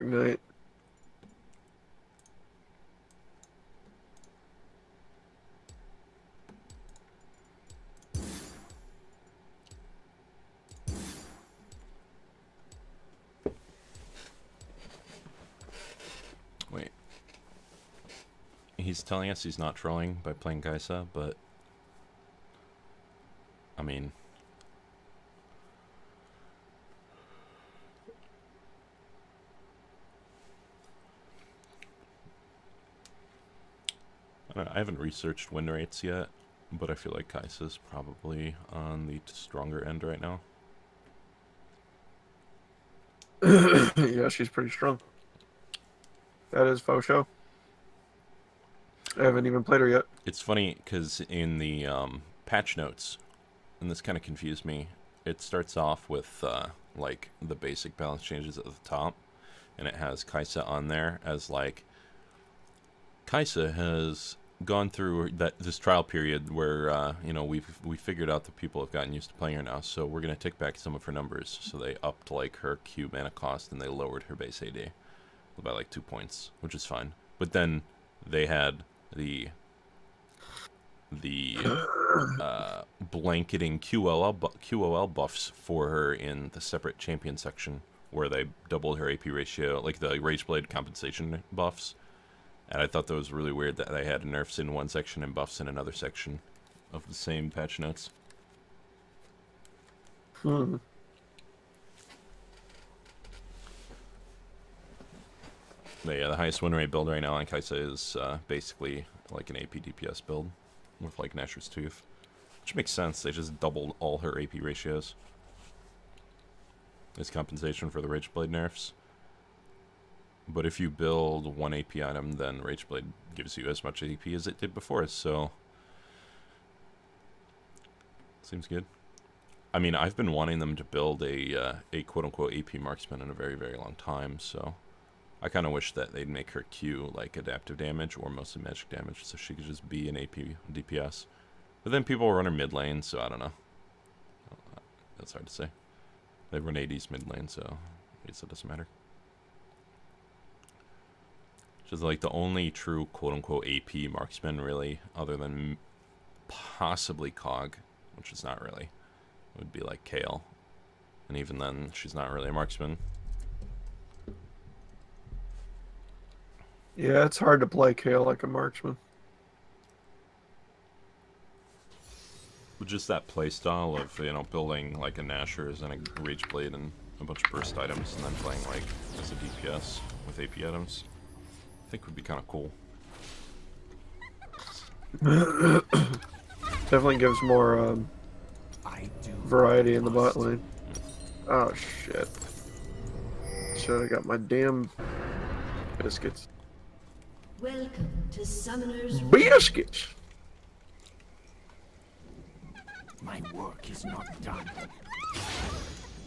Ignite. Wait. He's telling us he's not trolling by playing Kaisa, but I mean, I don't know, I haven't researched win rates yet, but I feel like Kaisa's probably on the stronger end right now. Yeah, she's pretty strong. That is faux show. I haven't even played her yet. It's funny because in the patch notes, and this kind of confused me, it starts off with like the basic balance changes at the top, and it has Kaisa on there as like Kaisa has gone through this trial period where you know we figured out that people have gotten used to playing her now, so we're gonna take back some of her numbers. So they upped like her Q mana cost and they lowered her base AD by like 2 points, which is fine. But then they had the blanketing QOL buffs for her in the separate champion section, where they doubled her AP ratio, like the Rageblade compensation buffs. And I thought that was really weird that they had nerfs in one section and buffs in another section of the same patch notes. Hmm. But yeah, the highest win rate build right now on Kaisa is basically like an AP DPS build with like Nashor's Tooth, which makes sense. They just doubled all her AP ratios as compensation for the Rageblade nerfs. But if you build one AP item, then Rageblade gives you as much AP as it did before, so seems good. I mean, I've been wanting them to build a quote-unquote AP marksman in a very, very long time, so I kind of wish that they'd make her Q like adaptive damage or mostly magic damage, so she could just be an AP DPS. But then people run her mid lane, so I don't know. That's hard to say. They run AD's mid lane, so I guess it doesn't matter. She's like the only true quote-unquote AP marksman, really, other than possibly Cog, which is not really. It would be like Kale. And even then, she's not really a marksman. Yeah, it's hard to play Kale like a marksman. But just that playstyle of, you know, building like a Nashor's and a Rageblade and a bunch of burst items and then playing like as a DPS with AP items, I think would be kind of cool. Definitely gives more variety in the bot lane. Oh shit. Should have got my damn biscuits. Welcome to Summoner's Biscuits! My work is not done.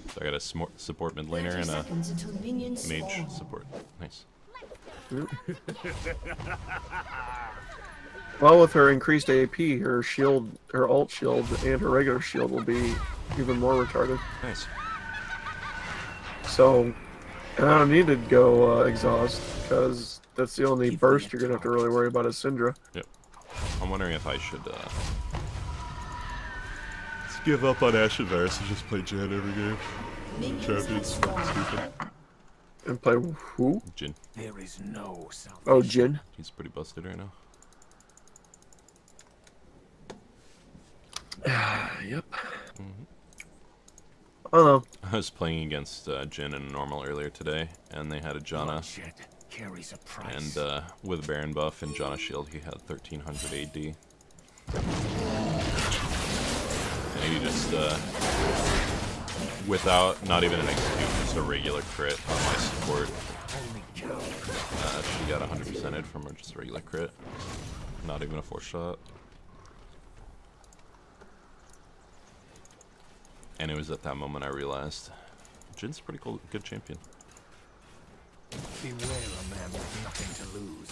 So I got a support mid laner and a mage support. Nice. Well, with her increased AP, her shield, her ult shield, and her regular shield will be even more retarded. Nice. So, and I don't need to go exhaust, because that's the only burst you're going to have to really worry about is Syndra. Yep. I'm wondering if I should give up on Ashen Virus and just play Jen every game. Champions. Stupid. And play who? Jhin. There is no salvation. Oh, Jhin. He's pretty busted right now. Yep. Mm-hmm. I don't know. I was playing against Jhin in normal earlier today, and they had a Janna. Carries a price. And with a Baron buff and Janna shield, he had 1300 AD. And he just, without not even an execute, just a regular crit on my support. She got 100%ed from just a regular crit. Not even a 4-shot. And it was at that moment I realized Jin's a pretty cool, good champion. Beware a man with nothing to lose.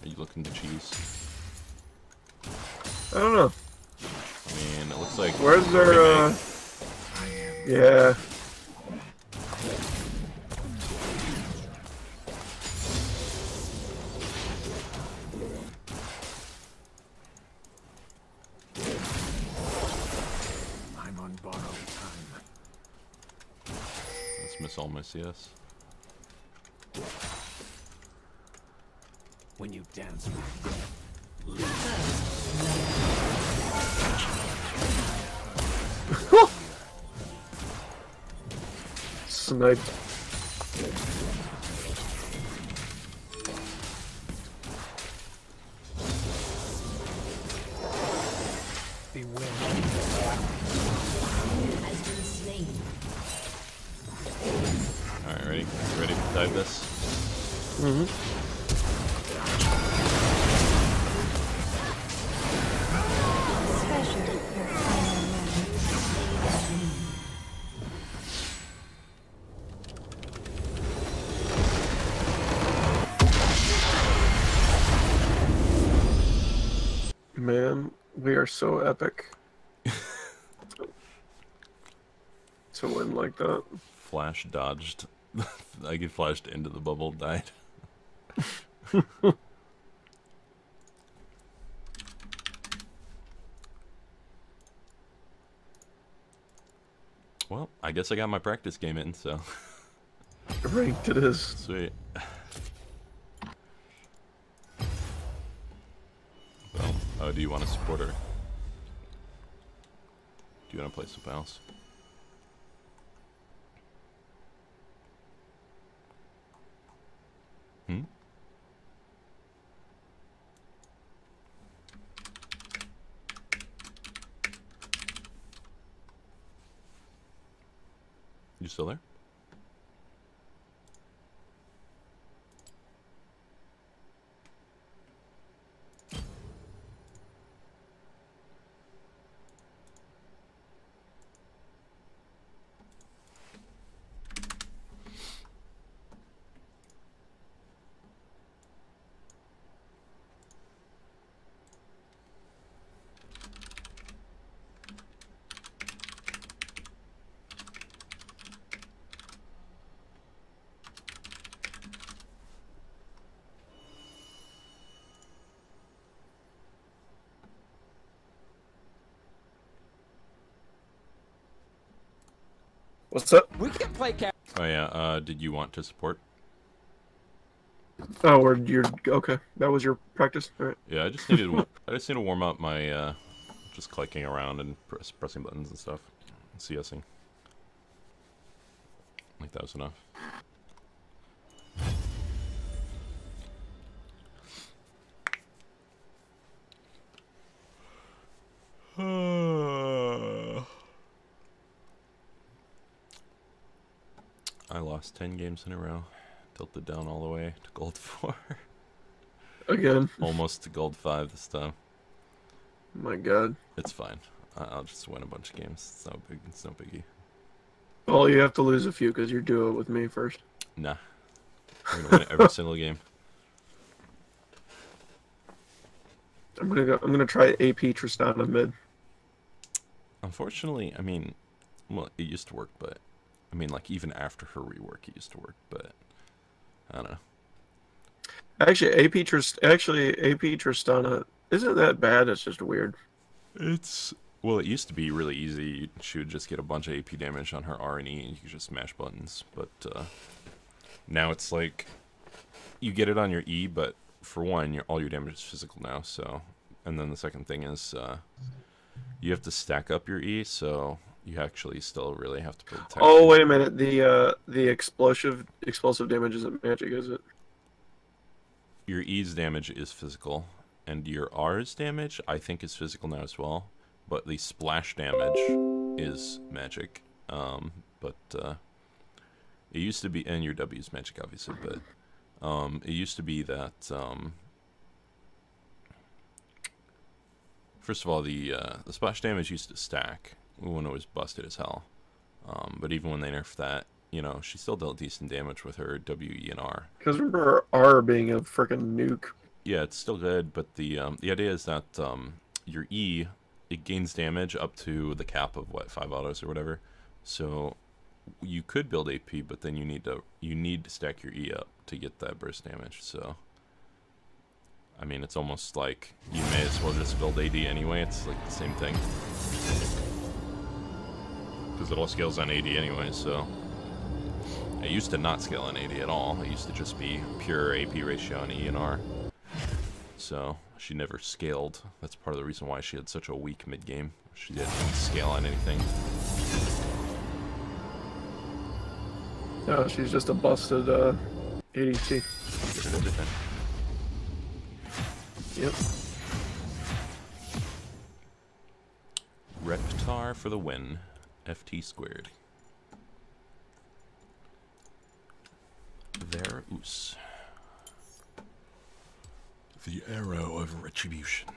Are you looking to cheese? I don't know. I mean, it looks like... Where's their, I am Yeah. I'm on borrowed time. Let's miss all my CS. When you dance with death, Sniped. beware. Has been slain. Alright, ready? Ready to dive this? Especially your final round. Man, we are so epic. To win like that. Flash dodged. I get flashed into the bubble, died. Well, I guess I got my practice game in, so Ranked it is. sweet. Well, oh, do you want to support her? Do you want to play something else? Hmm? You still there? What's up? We can play Oh yeah, did you want to support? Oh, you're okay. That was your practice. All right. Yeah, I just needed I just need to warm up my just clicking around and pressing buttons and stuff. CSing. Like that was enough. I lost 10 games in a row. Tilted down all the way to gold 4. Again. Almost to gold 5 this time. My God. It's fine. I'll just win a bunch of games. It's no big. It's no biggie. Well, you have to lose a few because you do it with me first. Nah. I'm gonna win every single game. I'm gonna try AP Tristana mid. Unfortunately, I mean, well, it used to work, but I mean, like even after her rework, it used to work, but I don't know. Actually, AP Tristana isn't that bad. It's just weird. It's well, it used to be really easy. She would just get a bunch of AP damage on her R and E, and you could just smash buttons. But now it's like you get it on your E, but for one, all your damage is physical now. So, and then the second thing is you have to stack up your E, so you actually still really have to build. Oh wait a minute, the explosive damage isn't magic, is it? Your E's damage is physical, and your R's damage I think is physical now as well. But the splash damage is magic. But it used to be, and your W is magic obviously, but it used to be that first of all, the splash damage used to stack when it was busted as hell. But even when they nerfed that, you know, she still dealt decent damage with her W, E, and R. Because remember R being a freaking nuke. Yeah, it's still good, but the idea is that your E, it gains damage up to the cap of what, 5 autos or whatever, So you could build AP, but then you need to stack your E up to get that burst damage. So I mean, it's almost like you may as well just build AD anyway. It's like the same thing, because it all scales on AD anyway. So it used to not scale on AD at all. It used to just be pure AP ratio on E and R. So she never scaled. That's part of the reason why she had such a weak mid game. She didn't scale on anything. No, she's just a busted ADC. Good at everything. Yep. Reptar for the win. FT squared. Verus. The arrow of retribution.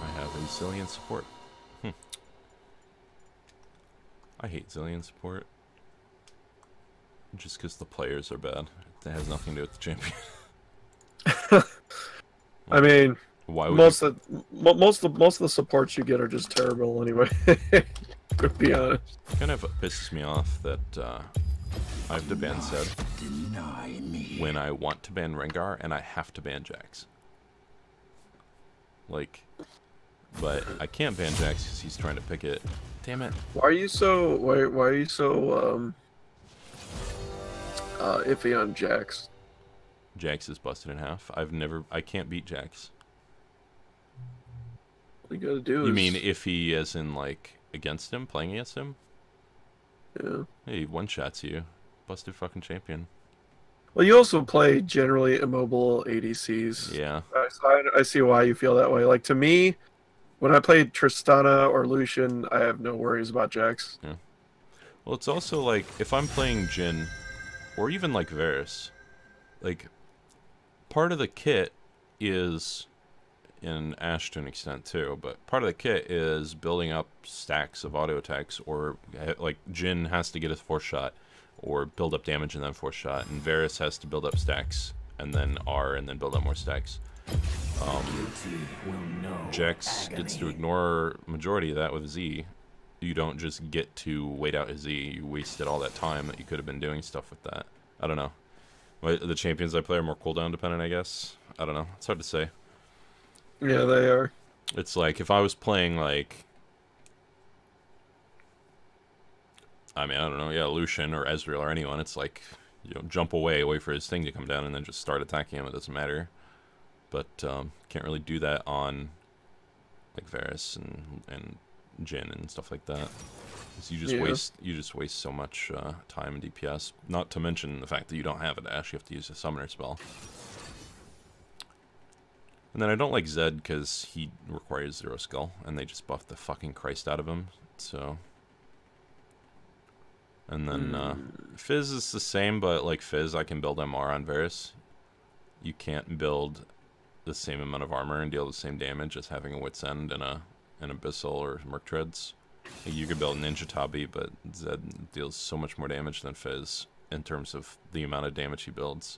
I have a Zillion support. I hate Zillion support. Just because the players are bad. That has nothing to do with the champion. I mean, why would most of the supports you get are just terrible anyway. To be honest. Kind of pisses me off that I have to ban Zed when I want to ban Rengar and I have to ban Jax. Like, but I can't ban Jax because he's trying to pick it. Damn it! Why are you so iffy on Jax? Jax is busted in half. I can't beat Jax. All you gotta do is... You mean iffy as in like against him, playing against him? Yeah. Hey, one-shots you. Busted fucking champion. Well, you also play generally immobile ADCs. Yeah. I see why you feel that way. Like, to me, when I play Tristana or Lucian, I have no worries about Jax. Yeah. Well, it's also like, if I'm playing Jhin, or even like Varus, like, part of the kit is, in Ashe to an extent too, but part of the kit is building up stacks of auto attacks, or like Jhin has to get a 4-shot, or build up damage and then 4-shot, and Varus has to build up stacks, and then R, and then build up more stacks. Jax gets to ignore majority of that with Z. You don't just get to wait out his Z, you wasted all that time that you could have been doing stuff with that. I don't know. The champions I play are more cooldown dependent, I guess. I don't know. It's hard to say. Yeah, they are. It's like, if I was playing, like... I mean, I don't know, yeah, Lucian or Ezreal or anyone, it's like, you know, jump away, wait for his thing to come down, and then just start attacking him. It doesn't matter. But, can't really do that on, like, Varus and Jhin and stuff like that. You just waste so much time in DPS. Not to mention the fact that you don't have a dash, you have to use a summoner spell. And then I don't like Zed because he requires 0 skill, and they just buff the fucking Christ out of him. So, and then Fizz is the same, but like Fizz, I can build MR on Varus. You can't build the same amount of armor and deal the same damage as having a Wit's End and an Abyssal or Merc Treads. You could build Ninja Tabi, but Zed deals so much more damage than Fizz in terms of the amount of damage he builds.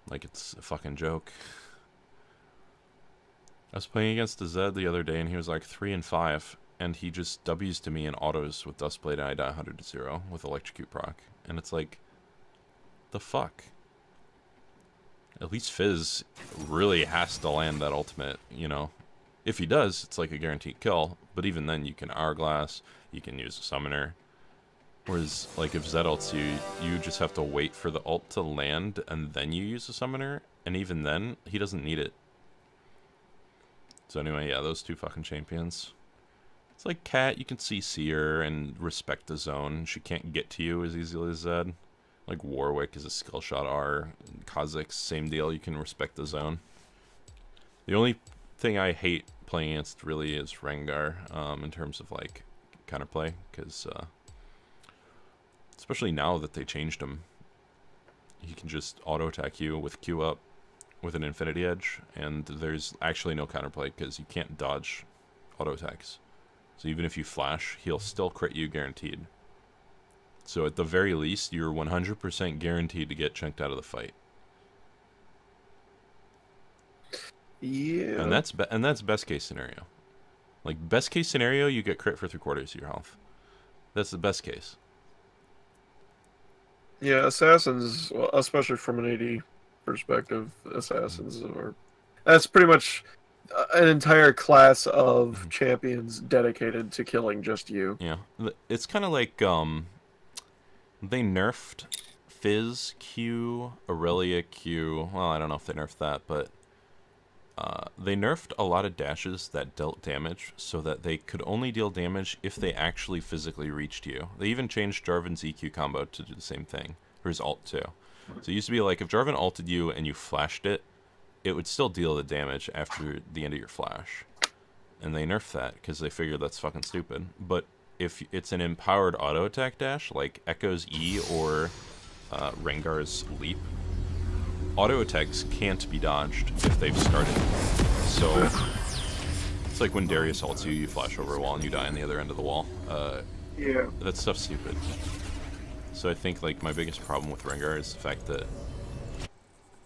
Like, it's a fucking joke. I was playing against a Zed the other day, and he was like 3 and 5, and he just W's to me in autos with Dustblade, and I die 100 to 0 with Electrocute proc. And it's like, the fuck? At least Fizz really has to land that ultimate, you know? If he does, it's like a guaranteed kill, but even then you can Hourglass, you can use a summoner. Whereas, like, if Zed ults you, you just have to wait for the ult to land, and then you use a summoner, and even then, he doesn't need it. So anyway, yeah, those two fucking champions. It's like Cat, you can CC her and respect the zone. She can't get to you as easily as Zed. Like Warwick is a skill shot R. Kha'Zix, same deal, you can respect the zone. The only thing I hate playing against really is Rengar, in terms of like counterplay, because especially now that they changed him, he can just auto attack you with Q up with an Infinity Edge, and there's actually no counterplay because you can't dodge auto attacks. So even if you flash, he'll still crit you guaranteed. So at the very least, you're 100% guaranteed to get chunked out of the fight. Yeah. And that's best case scenario. Like best case scenario, you get crit for 3/4 of your health. That's the best case. Yeah, assassins, well, especially from an AD perspective, assassins are. That's pretty much an entire class of champions dedicated to killing just you. Yeah, it's kind of like they nerfed Fizz Q, Aurelia Q. Well, I don't know if they nerfed that, but they nerfed a lot of dashes that dealt damage so that they could only deal damage if they actually physically reached you. They even changed Jarvan's EQ combo to do the same thing, or his ult too. So it used to be like if Jarvan ulted you and you flashed it, it would still deal the damage after the end of your flash. And they nerfed that because they figured that's fucking stupid. But if it's an empowered auto attack dash, like Echo's E or Rengar's Leap, auto attacks can't be dodged if they've started. So it's like when Darius ults you, you flash over a wall and you die on the other end of the wall. Yeah. That stuff's stupid. So I think like my biggest problem with Rengar is the fact that,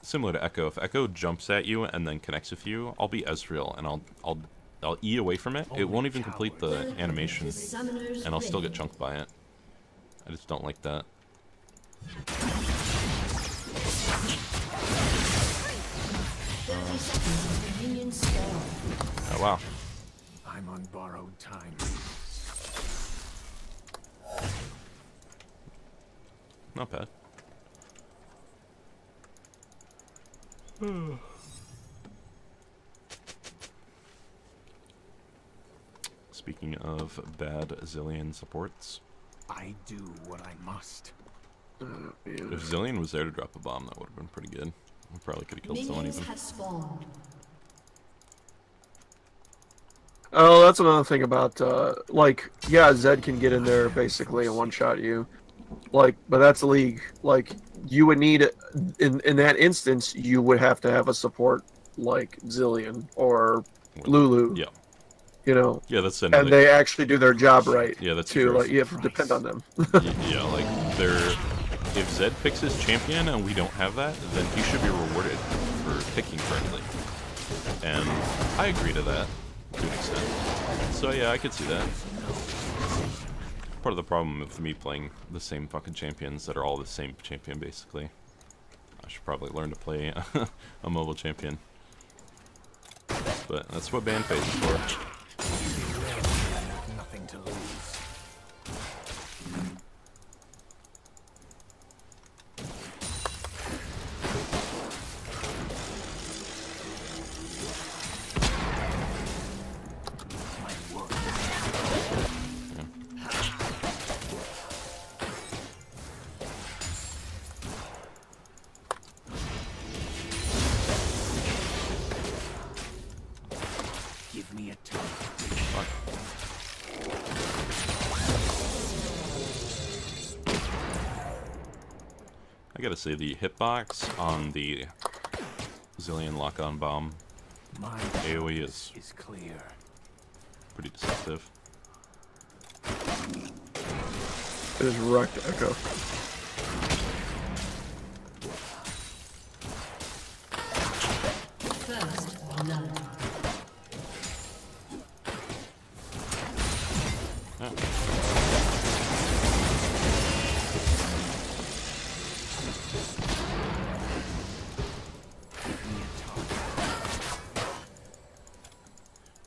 similar to Echo, if Echo jumps at you and then connects with you, I'll be Ezreal and I'll E away from it. It won't even complete the animation, and I'll still get chunked by it. I just don't like that. Oh wow. I'm on borrowed time. Not bad. Speaking of bad Zilean supports, I do what I must. if Zilean was there to drop a bomb, that would have been pretty good. We probably could have killed someone Minions even. have spawned. Oh, that's another thing about, like, yeah, Zed can get in there basically and one-shot you. Like, but that's League. Like, you would need, in that instance, you would have to have a support like Zilean or Lulu. Yeah. You know? Yeah, that's and they actually do their job right. Yeah, that's too. true. Like, you have to depend on them. Yeah, like, if Zed picks his champion and we don't have that, then he should be rewarded for picking correctly. And I agree to that, to an extent. So yeah, I could see that. Part of the problem with me playing the same fucking champions that are all the same champion, basically. I should probably learn to play a mobile champion. But that's what ban phase is for. Nothing to lose. Give me a time. I gotta say, the hitbox on the Zilean lock-on bomb My AoE is clear. pretty deceptive. It is wrecked Echo. First blood.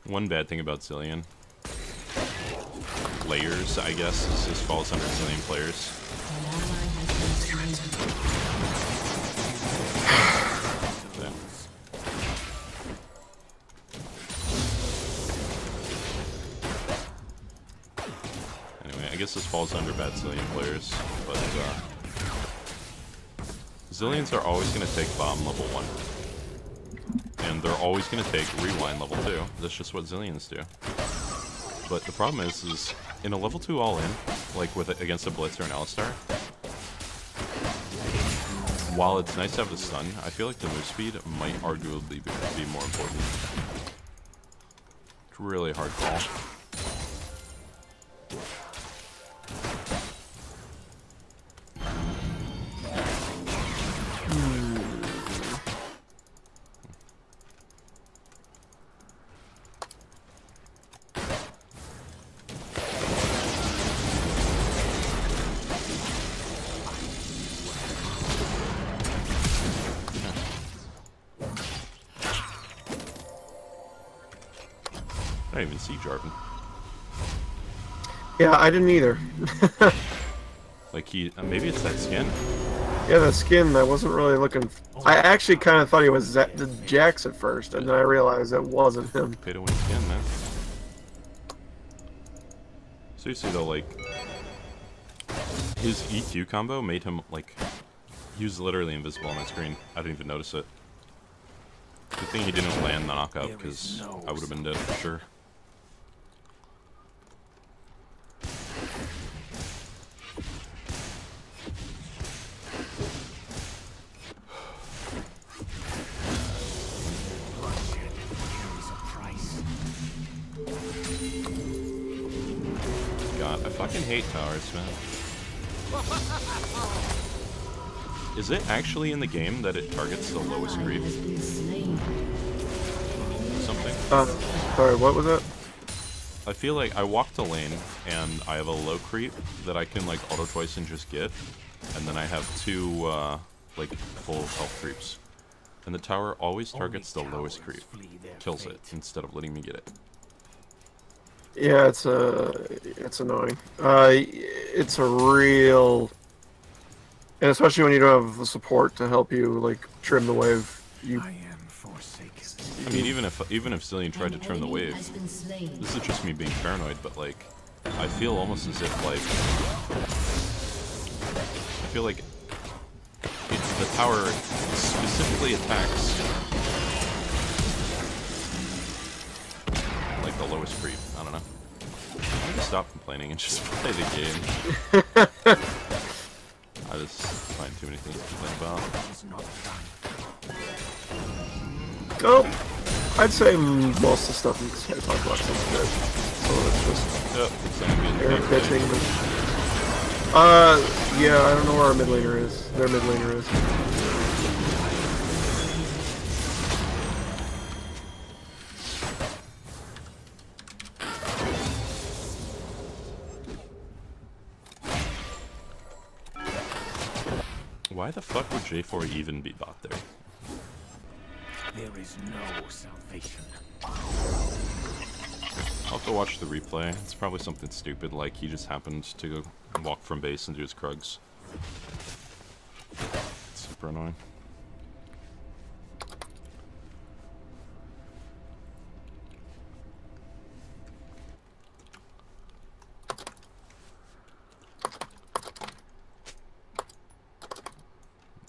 One bad thing about Zilean, layers, I guess, this falls under Zilean players. An ally has been slain. Yeah. Anyway, I guess this falls under bad Zilean players, but Zileans are always going to take bomb level 1. And they're always going to take rewind level 2. That's just what Zileans do. But the problem is in a level 2 all-in, like against a Blitz or an Alistar, while it's nice to have the stun, I feel like the move speed might arguably be more important. It's a really hard call. I didn't even see Jarvan. Yeah, I didn't either. Like maybe it's that skin. Yeah, the skin, I wasn't really looking... I actually kind of thought he was the Jax at first, and then I realized it wasn't him. Pay to win skin, man. Seriously though, like, his EQ combo made him, like, he was literally invisible on my screen. I didn't even notice it. Good thing he didn't land the knockout, because I would have been dead for sure. God, I fucking hate towers, man. Is it actually in the game that it targets the lowest creep? Has been slain. Something? Sorry, what was that? I feel like I walk the lane, and I have a low creep that I can, like, auto-twice and just get. And then I have two, like, full health creeps. And the tower always targets the lowest creep. Kills it, instead of letting me get it. Yeah, it's annoying. It's a real... And especially when you don't have the support to help you, like, trim the wave. I am forsaken. I mean, even if Zilean tried to trim the Enemy wave, has been slain. this is just me being paranoid, but, like, I feel almost as if, like... I feel like it's the tower specifically attacks, like, the lowest creep. I don't know. I'm gonna stop complaining and just play the game. I just find too many things to complain about. It's not done. Oh, I'd say most of the stuff in Sky Talk Box is good. So it's just Yep, exactly. air pitching. Yeah, I don't know where our mid laner is. Their mid laner is. Why the fuck would J4 even be bot there? There is no salvation. I'll have to watch the replay. It's probably something stupid, like he just happened to go walk from base and do his Krugs. It's super annoying.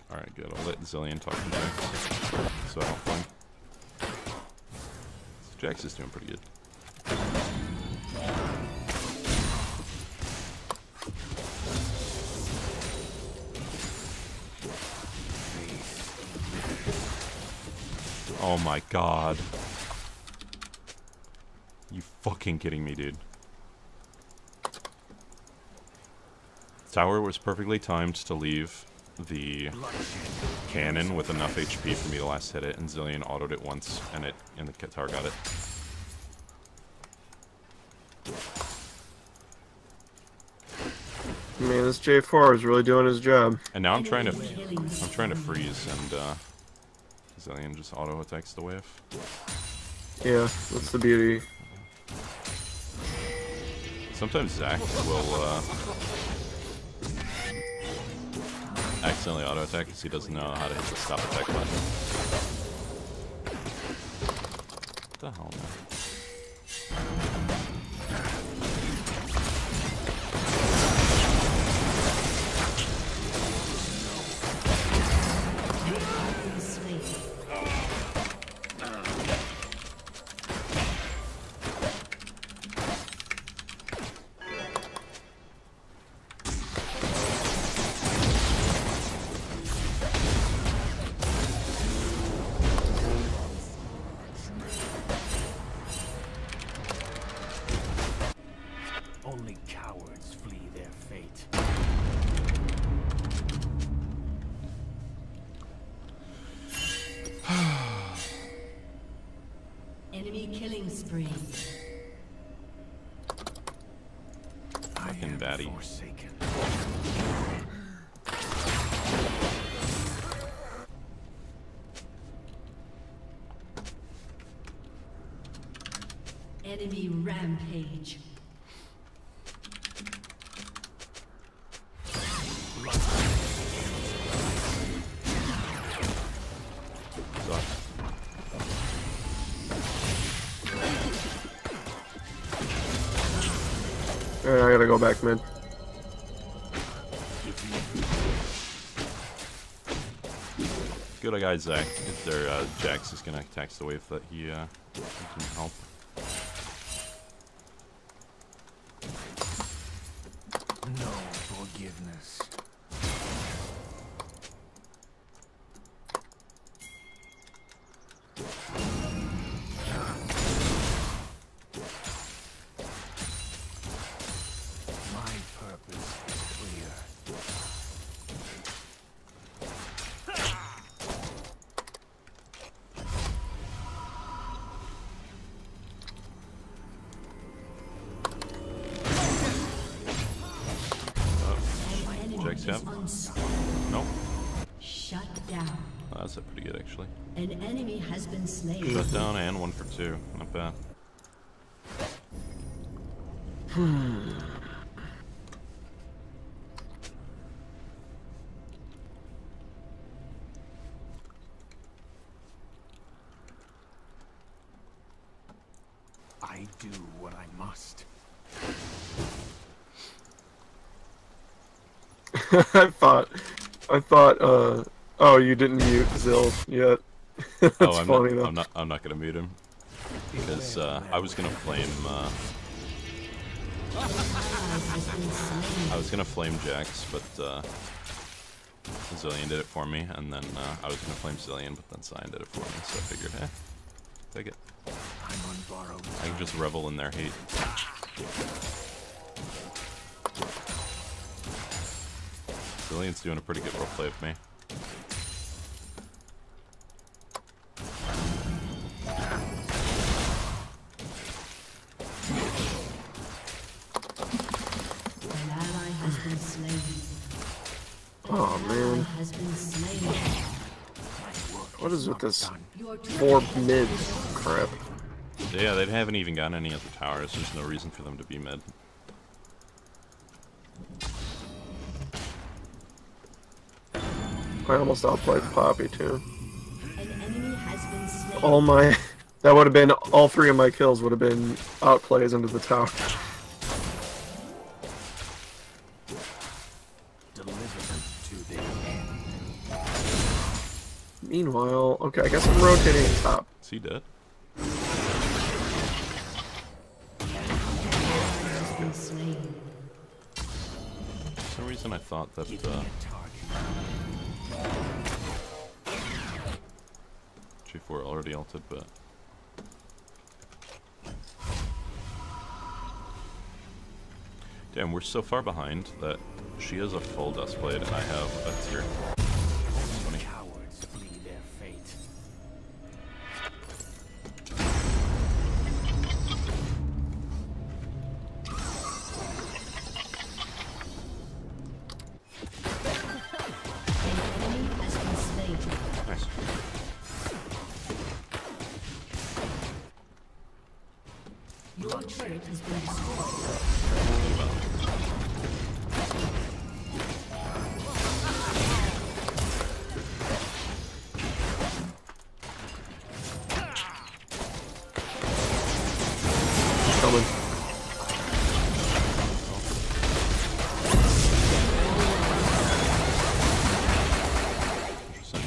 Alright, good. I'll let Zilean talk to Jax, so I don't find. Jax is doing pretty good. Oh my god. You fucking kidding me, dude. Tower was perfectly timed to leave the cannon with enough HP for me to last hit it, and Zilean autoed it once, and the tower got it. Man, this J4 is really doing his job. And now I'm trying to freeze, and Zilean just auto attacks the wave. Yeah, that's the beauty. Sometimes Zac will accidentally auto attack because he doesn't know how to hit the stop attack button. What the hell, man? Only cowards flee their fate. Enemy killing spree. Fucking baddie. Forsaken. Enemy rampage. Sucks. Alright, I gotta go back mid. Good guy Zach. If their Jax is gonna attack the wave that he can help. No forgiveness. My purpose is clear. Jax up? Nope. Shut down. Oh, that's pretty good actually. An enemy has been slain. Shut down and 1 for 2. Not bad. I do what I must. I thought, oh, you didn't mute Zill yet. That's Oh, I'm funny though. not. I'm not gonna mute him because I was gonna flame. I was gonna flame Jax, but Zillion did it for me, and then I was gonna flame Zillion, but then Sion did it for me, so I figured, take it. I'm on borrowed I can just revel in their hate. Zillion's doing a pretty good roleplay of me. An ally has been slain. Oh An man, ally has been slain. what is with this Your 4 mid crap? Yeah, they haven't even gotten any of the towers. There's no reason for them to be mid. I almost outplayed Poppy too. an enemy has been slain. All my, that would have been, all 3 of my kills would have been outplays into the tower. deliver them to their end. Meanwhile, okay, I guess I'm rotating top. Is he dead? Has been slain. For some reason I thought that G4 already ulted, but damn, we're so far behind that she has a full Duskblade and I have a tier 4. Only cowards flee their fate. An enemy has been slain. Nice. Your turret has been destroyed. Coming. Interesting.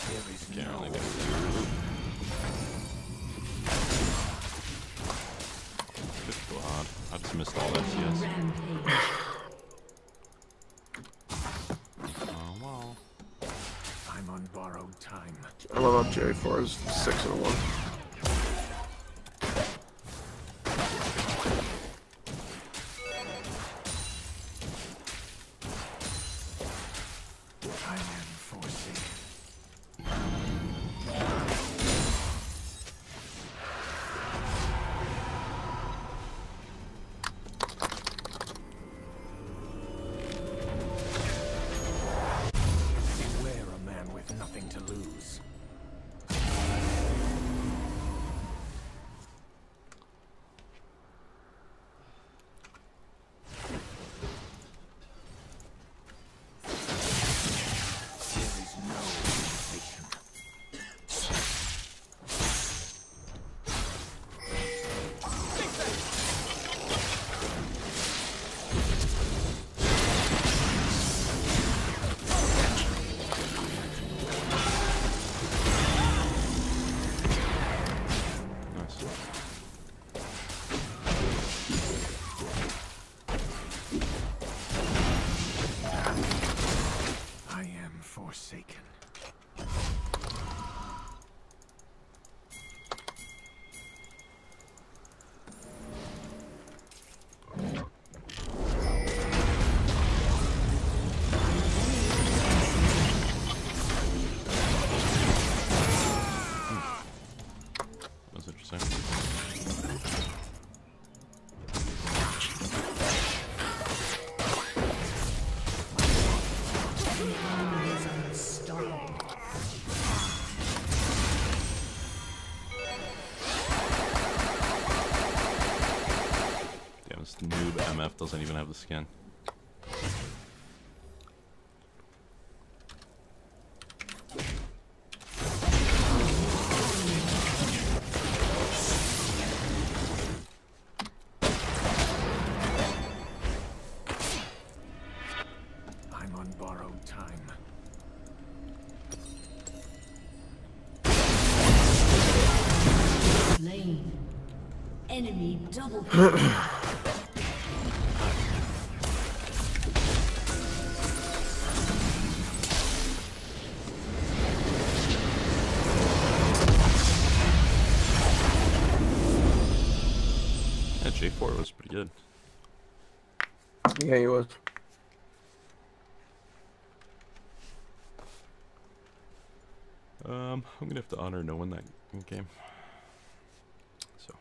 There is Can't no really get Good God. I just missed all that CS. Rampage. Oh well. I'm on borrowed time. I love up J4's 6 and 1. I am forsaken. Beware a man with nothing nothing to lose. Forsaken. That's interesting. Damn, this noob MF doesn't even have the skin. I'm on borrowed time. Slain. Enemy double kill. Yeah, J4 was pretty good. Yeah, he was. I'm gonna have to honor no one that game. So.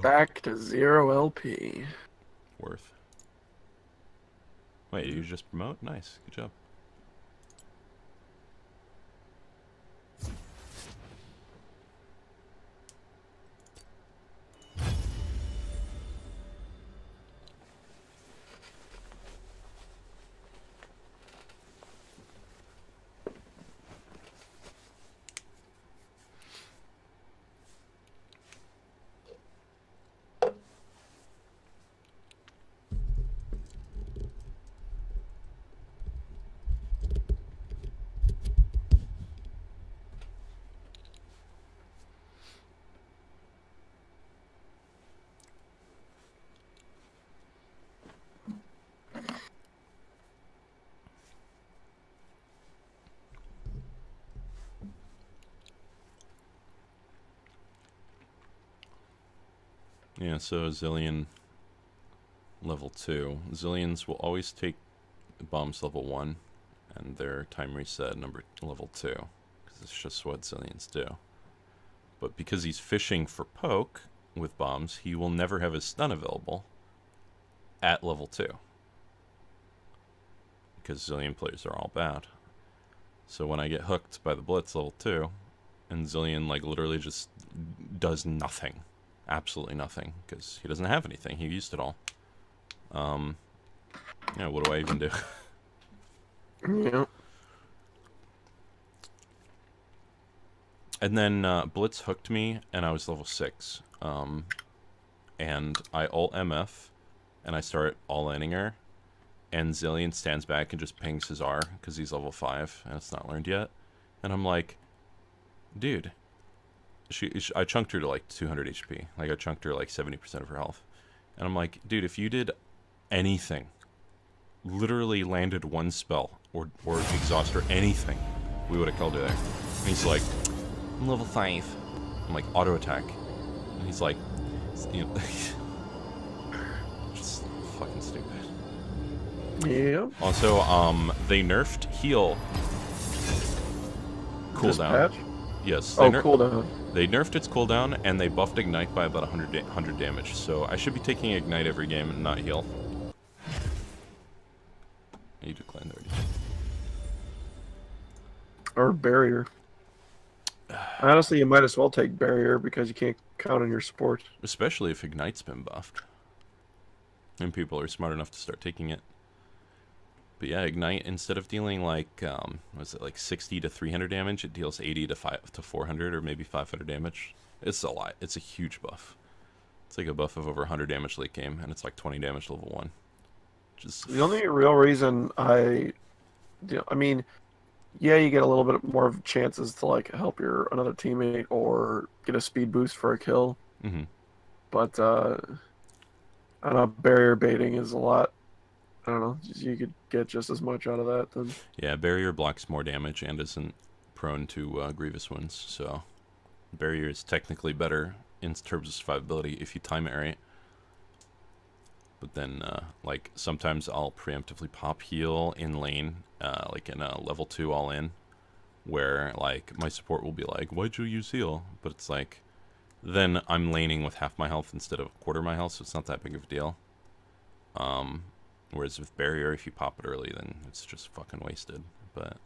Back to 0 LP. Worth. Wait, you just promote? Nice, good job. Yeah, so Zillion level 2. Zillions will always take bombs level 1 and their time reset level 2. Because it's just what Zillions do. But because he's fishing for poke with bombs, he will never have his stun available at level 2. Because Zillion players are all bad. So when I get hooked by the Blitz level 2, and Zillion like literally just does nothing. Absolutely nothing, because he doesn't have anything. He used it all. Yeah, what do I even do? Yeah. And then Blitz hooked me, and I was level 6. And I ult MF, and I start all-inning her, and Zillion stands back and just pings his R, because he's level 5, and it's not learned yet. And I'm like, dude... I chunked her to like 200 HP. Like I chunked her like 70% of her health. And I'm like, dude, if you did anything, literally landed one spell or exhaust or anything, we would have killed her there. And he's like, I'm level 5. I'm like, auto attack. And he's like, you know, just fucking stupid. Yeah. Also, they nerfed heal cooldown. Yes. Oh, cooldown. They nerfed its cooldown, and they buffed Ignite by about 100 damage. So I should be taking Ignite every game and not heal. You declined already. Or barrier. Honestly, you might as well take barrier because you can't count on your support. Especially if Ignite's been buffed. And people are smart enough to start taking it. But yeah, Ignite, instead of dealing like, was it like 60 to 300 damage, it deals 80 to 400 or maybe 500 damage. It's a lot. It's a huge buff. It's like a buff of over 100 damage late game, and it's like 20 damage level 1. Just The only real reason I mean, yeah, you get a little bit more of chances to like help your another teammate or get a speed boost for a kill. Mm-hmm. But I don't know, barrier baiting is a lot. I don't know, you could get just as much out of that then. Yeah, barrier blocks more damage and isn't prone to grievous wounds, so barrier is technically better in terms of survivability if you time it right. But then, like, sometimes I'll preemptively pop heal in lane, like in a level 2 all in, where, like, my support will be like, why'd you use heal? But it's like, then I'm laning with half my health instead of a quarter my health, so it's not that big of a deal. Whereas with barrier, if you pop it early, then it's just fucking wasted. But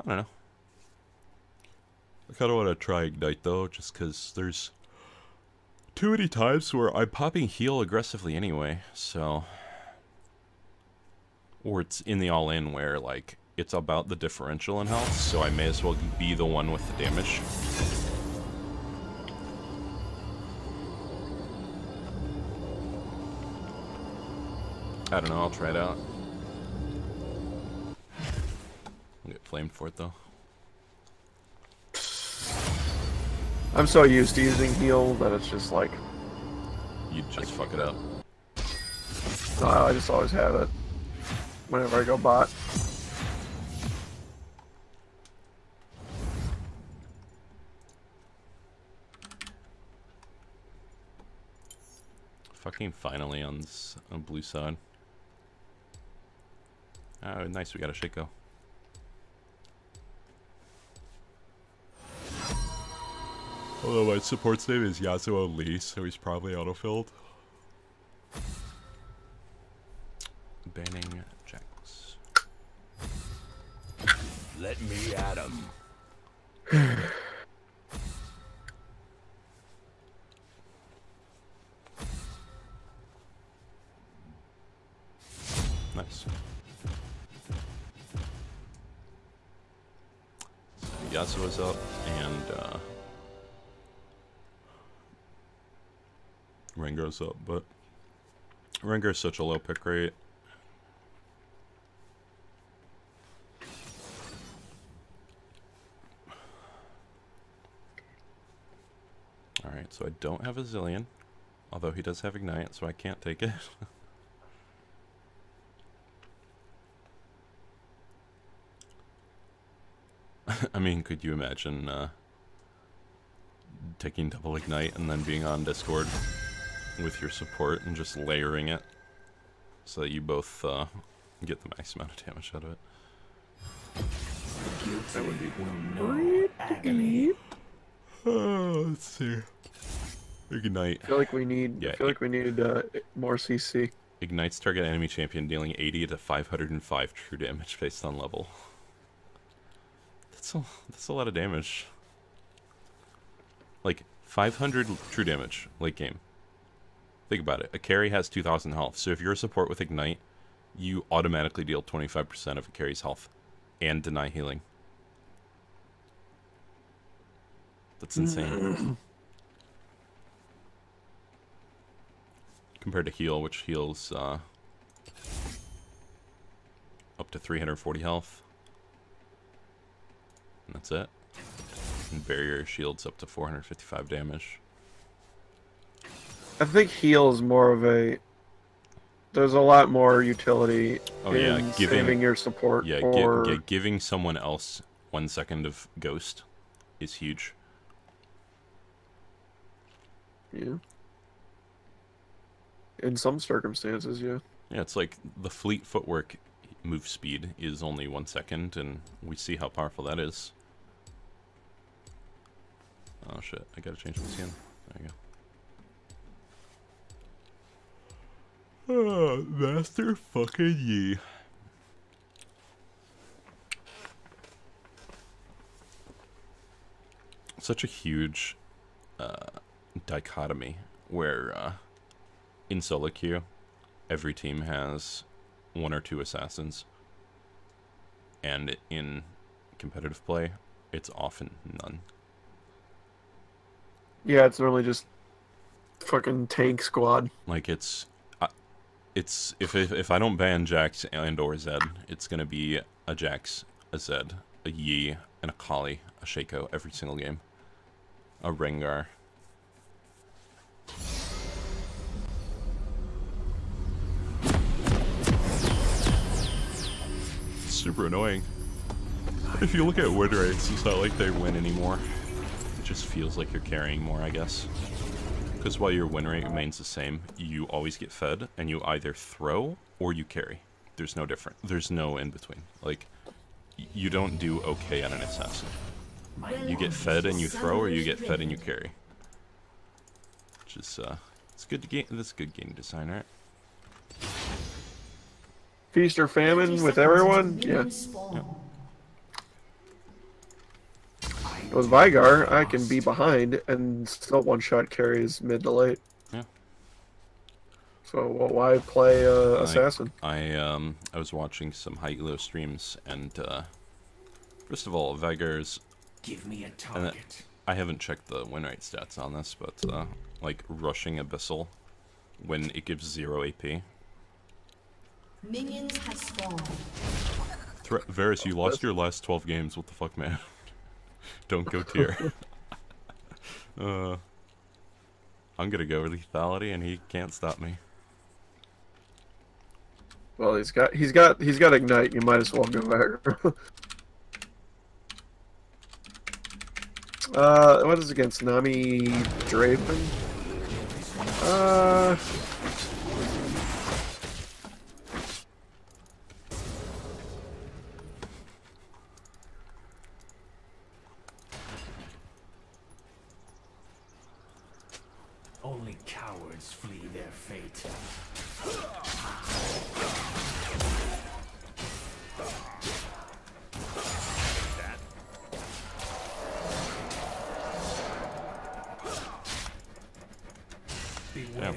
I don't know. I kind of want to try Ignite though, just because there's too many times where I'm popping heal aggressively anyway. So, or it's in the all-in where like it's about the differential in health, so I may as well be the one with the damage. I don't know, I'll try it out. I'll get flamed for it though. I'm so used to using heal that it's just like, You just fuck it up. no, I just always have it whenever I go bot. Fucking finally on blue side. Oh, nice, we got a Shaco. Although my support's name is Yasuo Lee, so he's probably autofilled. Banning Jax. Let me at him. Nice. Yasuo's up, and Rengar's up, but Rengar's such a low pick rate. Alright, so I don't have a Zillion, although he does have Ignite, so I can't take it. I mean, could you imagine taking double Ignite and then being on Discord with your support and just layering it so that you both get the max amount of damage out of it? That would be Agony. Let's see. Ignite. I feel like we need. Yeah, I feel like we needed more CC. Ignites target enemy champion dealing 80 to 505 true damage based on level. That's a lot of damage. Like 500 true damage late game. Think about it. A carry has 2,000 health, so if you're a support with Ignite, you automatically deal 25% of a carry's health and deny healing. That's insane. Compared to heal, which heals up to 340 health. And that's it. And barrier shields up to 455 damage. I think heal is more of a. There's a lot more utility in saving your support. Yeah, or... giving someone else 1 second of ghost is huge. Yeah. In some circumstances, yeah. Yeah, it's like the fleet footwork move speed is only 1 second, and we see how powerful that is. Oh shit, I gotta change my skin. There you go. Master fucking Yi. Such a huge dichotomy where in solo queue, every team has 1 or 2 assassins, and in competitive play, it's often none. Yeah, it's normally just fucking tank squad. Like it's if I don't ban Jax and or Zed, it's gonna be a Jax, a Zed, a Yi, and a Kali, a Shaco every single game. A Rengar. Super annoying. If you look at win rates, it's not like they win anymore. It just feels like you're carrying more, I guess. Because while your win rate remains the same, you always get fed, and you either throw or you carry. There's no different. There's no in between. Like, you don't do okay on an assassin. You get fed and you throw, or you get fed and you carry. Which is, it's good to game. That's good game design, right? Feast or famine with everyone? Yeah. With Vygar, I can be behind and still one-shot carries mid to late. Yeah. So why play assassin? I was watching some high elo streams, and first of all, Vygar's. Give me a target. I haven't checked the win rate stats on this, but like rushing Abyssal when it gives 0 AP. Minions have spawned. Varus, you lost your last 12 games. What the fuck, man? Don't go tier. I'm gonna go lethality, and he can't stop me. Well, he's got ignite. You might as well go back. What is against Nami Draven? Only cowards flee their fate. Beware.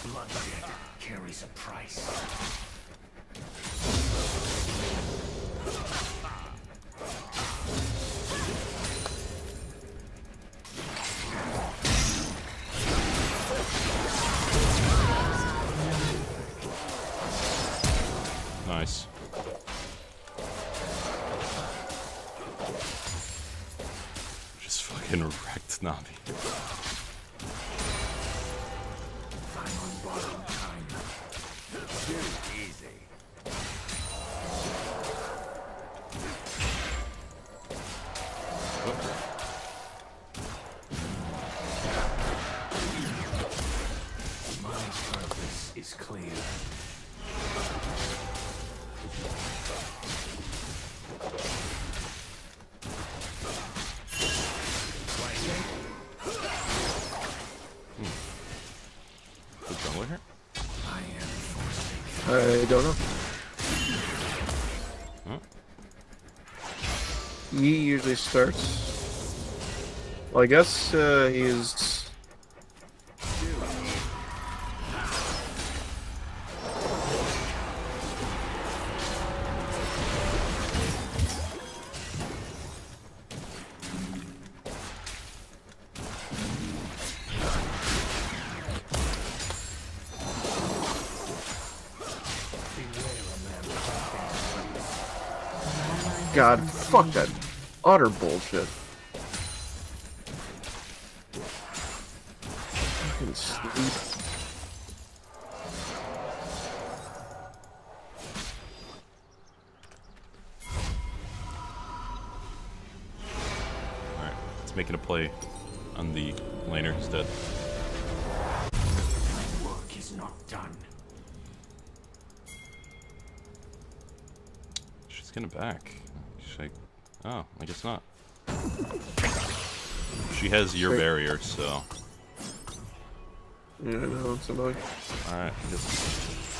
Bloodshed carries a price. Nice. Just fucking wrecked Nami. I'm on borrowed time. Too easy. My purpose is clear. The jungler here? I am forcing. I don't know. Huh? He usually starts. Well, I guess he's. God, fuck that utter bullshit. Fucking sleep. Alright, it's making a play. on the laner who's dead. Work is not done. She's getting back. She's like, oh, I guess not. She has your Wait. barrier, so. Yeah, I know, it's annoying. Alright, I guess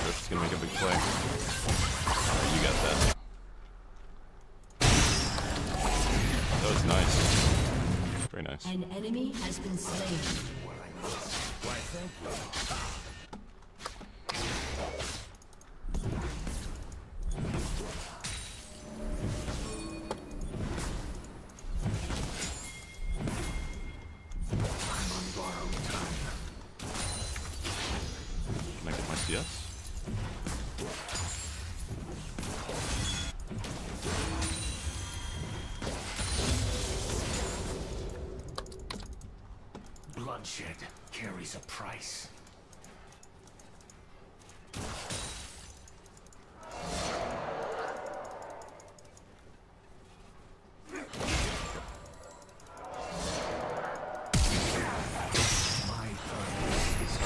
Griff's gonna make a big play. Alright, you got that. That was nice. Very nice. An enemy has been slain. Why, thank you. Can I get my CS? Bloodshed carries a price. My purpose is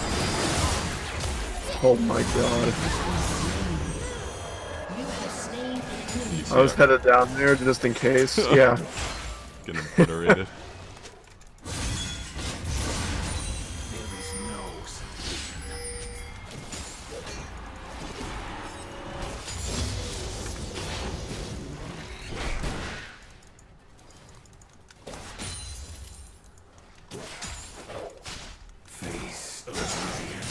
Oh my god. You have slain an enemy. I was headed down there just in case. Yeah. Getting obliterated. there is no solution. Face oblivion.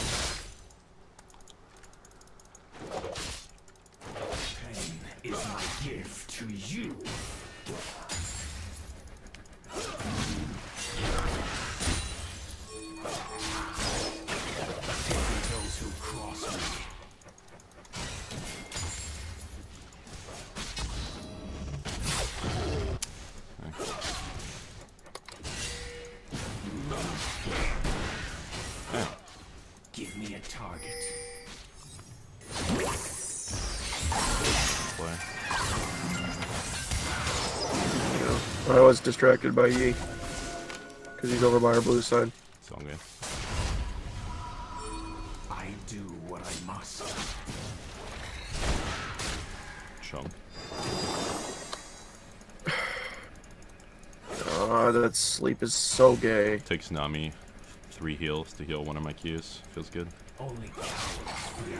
Pain is my gift to you. Those who cross me. Hey, Give me a target. play. I was distracted by Yi. Because he's over by our blue side. It's all good. I do what I must. Chump. That sleep is so gay. Takes Nami 3 heals to heal one of my Qs. Feels good. Only cowards fear.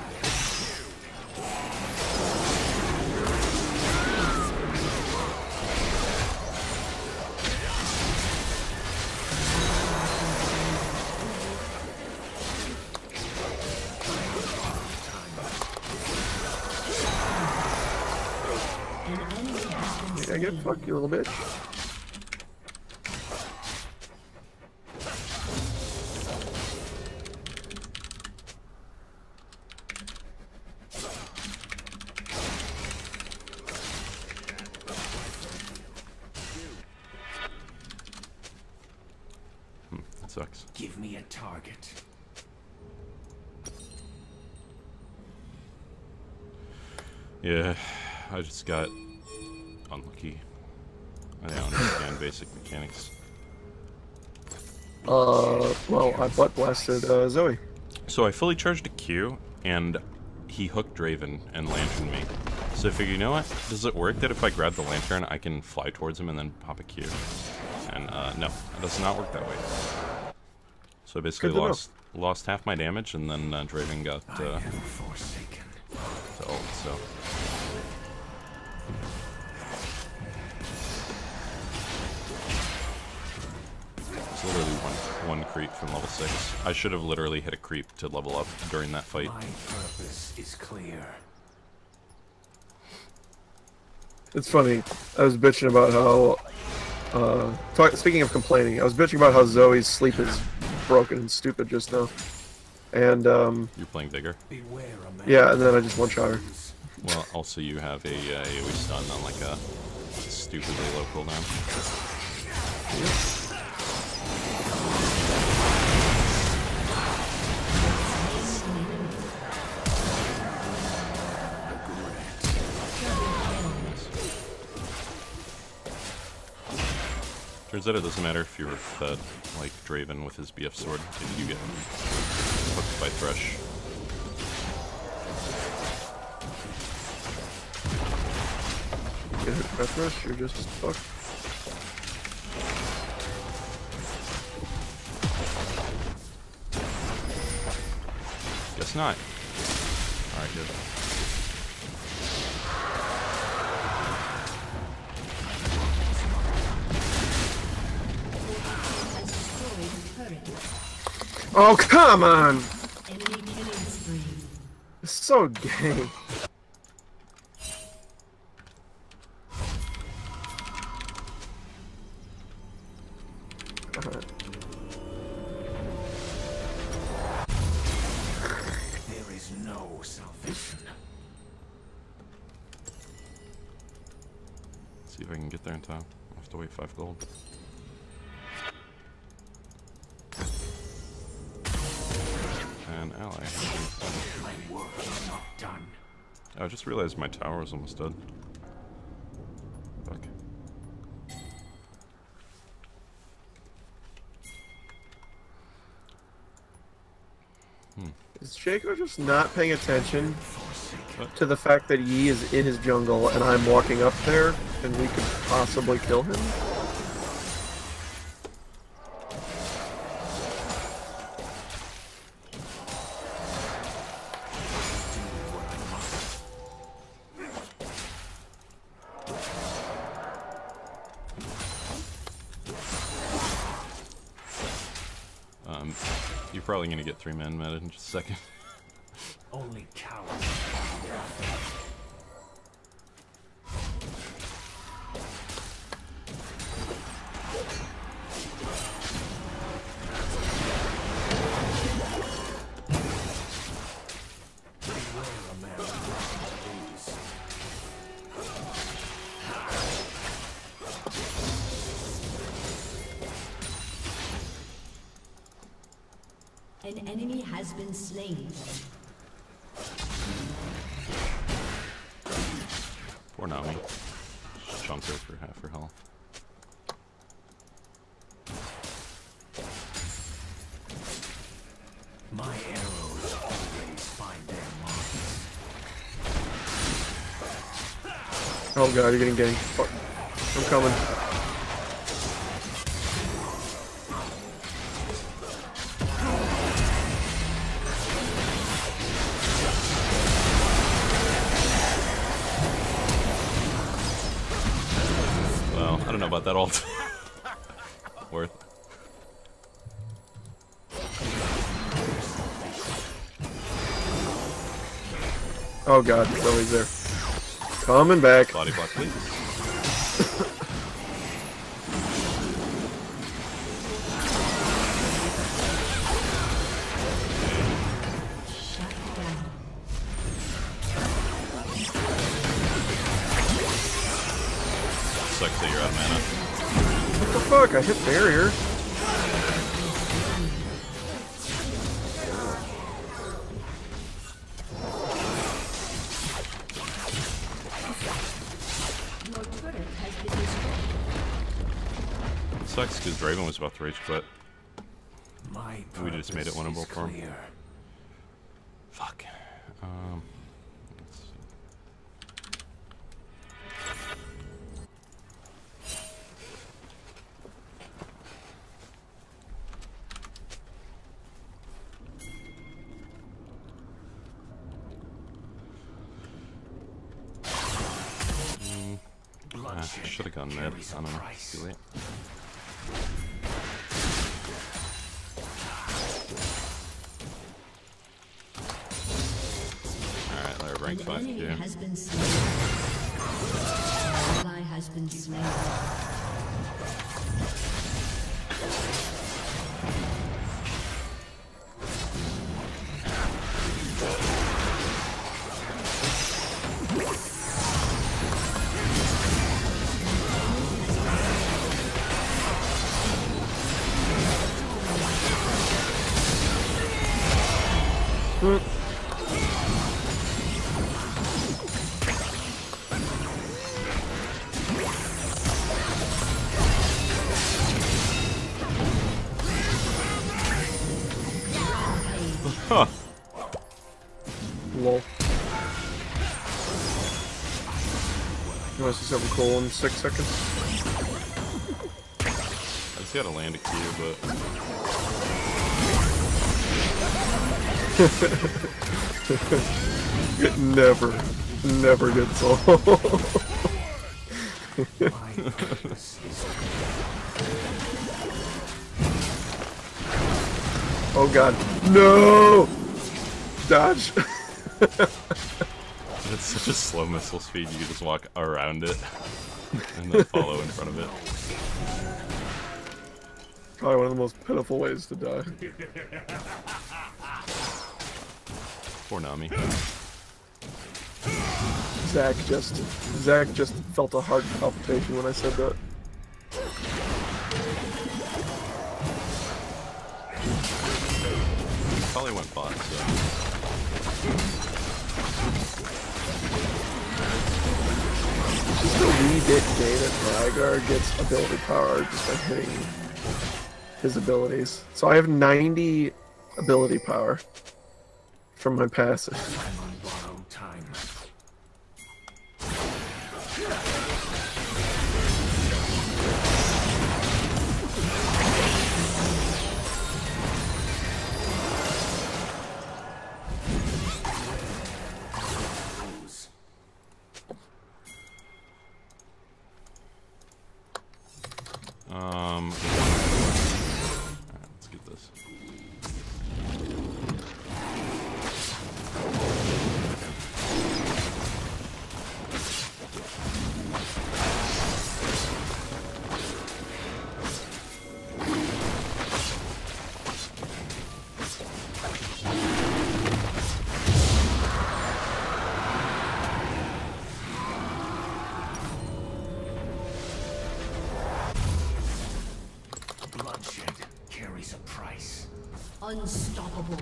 An enemy has been I slain. get fuck you little bitch. That sucks. Give me a target. Yeah, I just got unlucky. I don't understand basic mechanics. Well, I butt blasted Zoe. So I fully charged a Q, and he hooked Draven and lanterned me. So I figured, you know what? Does it work that if I grab the lantern, I can fly towards him and then pop a Q? And no, it does not work that way. So I basically Good to know. lost half my damage, and then Draven got I am forsaken. to ult, so. It's literally one creep from level 6. I should have literally hit a creep to level up during that fight. My purpose is clear. It's funny. I was bitching about how. Speaking of complaining, I was bitching about how Zoe's sleep is broken and stupid just now. And, You're playing Vigor. Beware a man. yeah, and then I just one-shot her. Well, also you have a AoE stun on like a stupidly low cooldown. Turns out it doesn't matter if you're fed like Draven with his BF sword if you get hooked by Thresh. Get hit by Thresh, you're just fucked. Guess not. Alright, good. Oh, come on! Enemy killing spree. It's so gay. There is no salvation. See if I can get there in time. I have to wait 5 gold. An ally. My work is not done. Oh, I just realized my tower was almost dead. Fuck. Is Shaco just not paying attention to the fact that Yi is in his jungle and I'm walking up there and we could possibly kill him? You're probably gonna get 3-man meta in just a second. Only cowards. Beware a man who lose. An enemy has been slain. Poor Nami. Just chunked her for half her health. My arrows always find their marks. Oh god, you're getting ganked. Fuck. I'm coming. Well, I don't know about that ult. Worth. Oh god, Zoe's there. Coming back. Body block, please. Sucks that you're out of mana. What the fuck? I hit barrier. Your turret has been destroyed. It sucks because Draven was about to rage quit. My We just made it purpose winnable is for him. clear. Fuck. Let's see. Bloodshed Should have gone mid. I carries a don't know. price. Too late. Alright, they're rank An 5 enemy here. has been slain. An ally has been slain. Huh. Lol. You want to see something cool in 6 seconds? I just gotta land a Q, but... It never gets old. Oh god. No! Dodge. It's such a slow missile speed, you can just walk around it and then follow in front of it. Probably one of the most pitiful ways to die. Poor Nami. Zach just felt a heart palpitation when I said that. Probably went bot, so... Just a wee bit gay that Rygar gets ability power just by hitting his abilities. So I have 90 ability power from my passive. I'm on borrowed time. Alright, let's get this. Bloodshed carries a price. Unstoppable.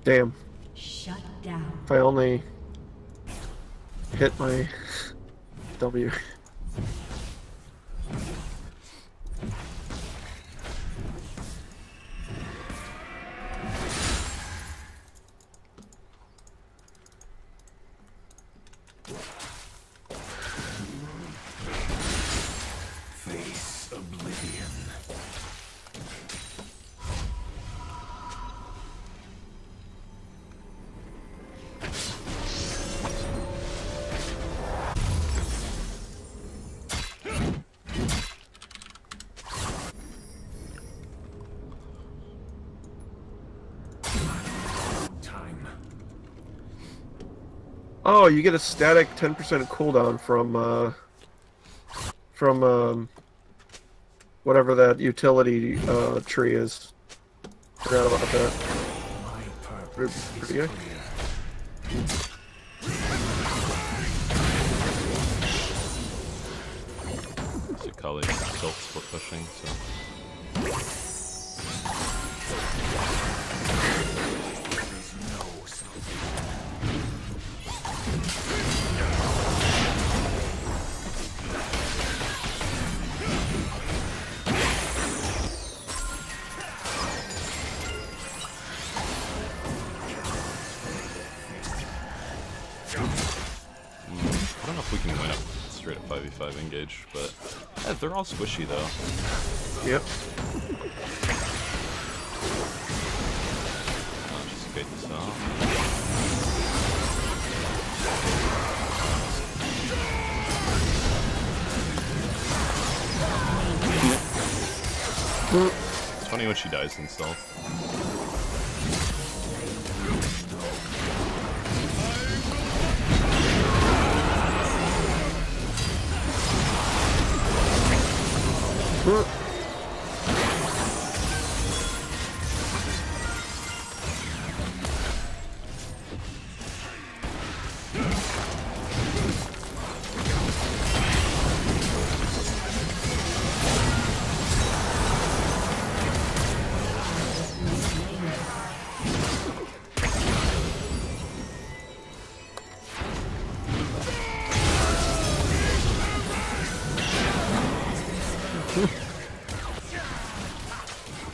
Damn. Shut down. If I only hit my W. Face oblivion. Time. Oh, you get a static 10% cooldown from whatever that utility tree is. Forgot about that. My purpose is Pretty good. clear. So Kali built for pushing, so... There is no salvation. I don't know if we can win a straight up 5v5 engage, but yeah, they're all squishy though. Yep. I'll just bait this off. It's funny when she dies in stealth.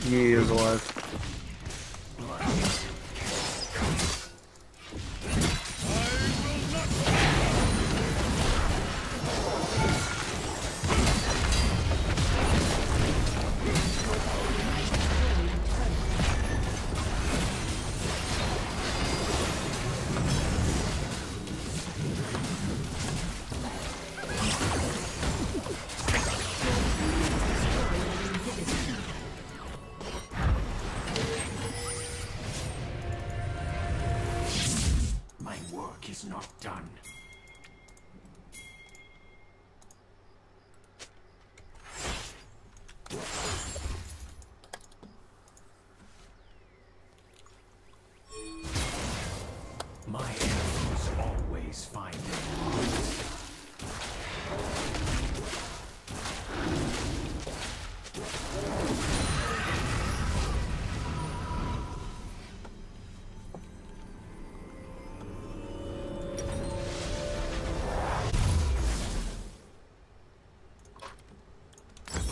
He is alive. work is not done. My arrows always find it.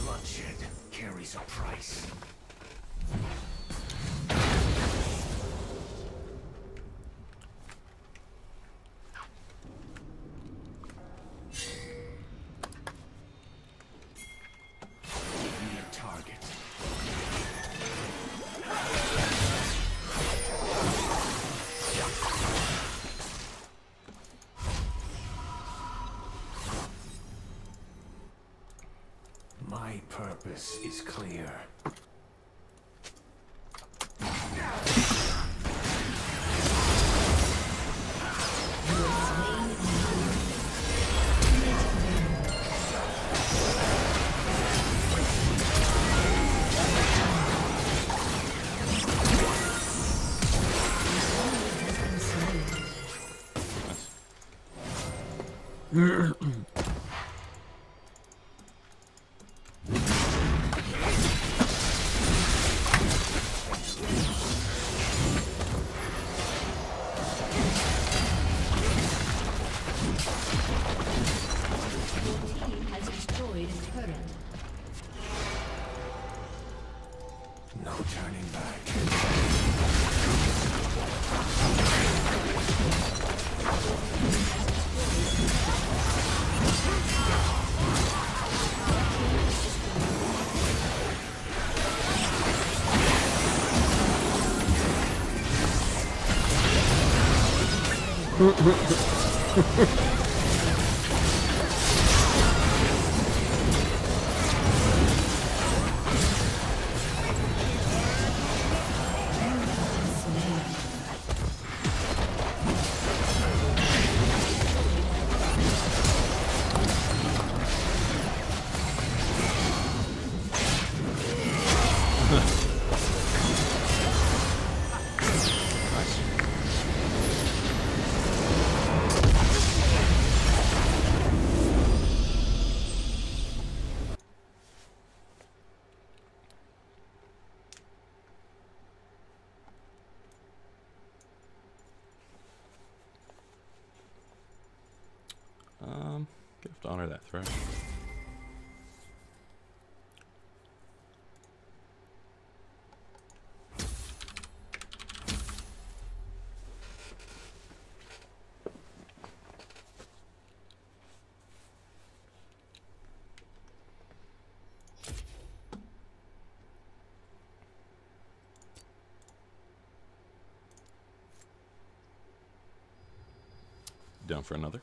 Bloodshed carries a price. Give me a target. My purpose is clear. Team has destroyed a turret. No turning back. You have to honor that threat. Down for another.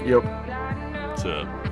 Yep. To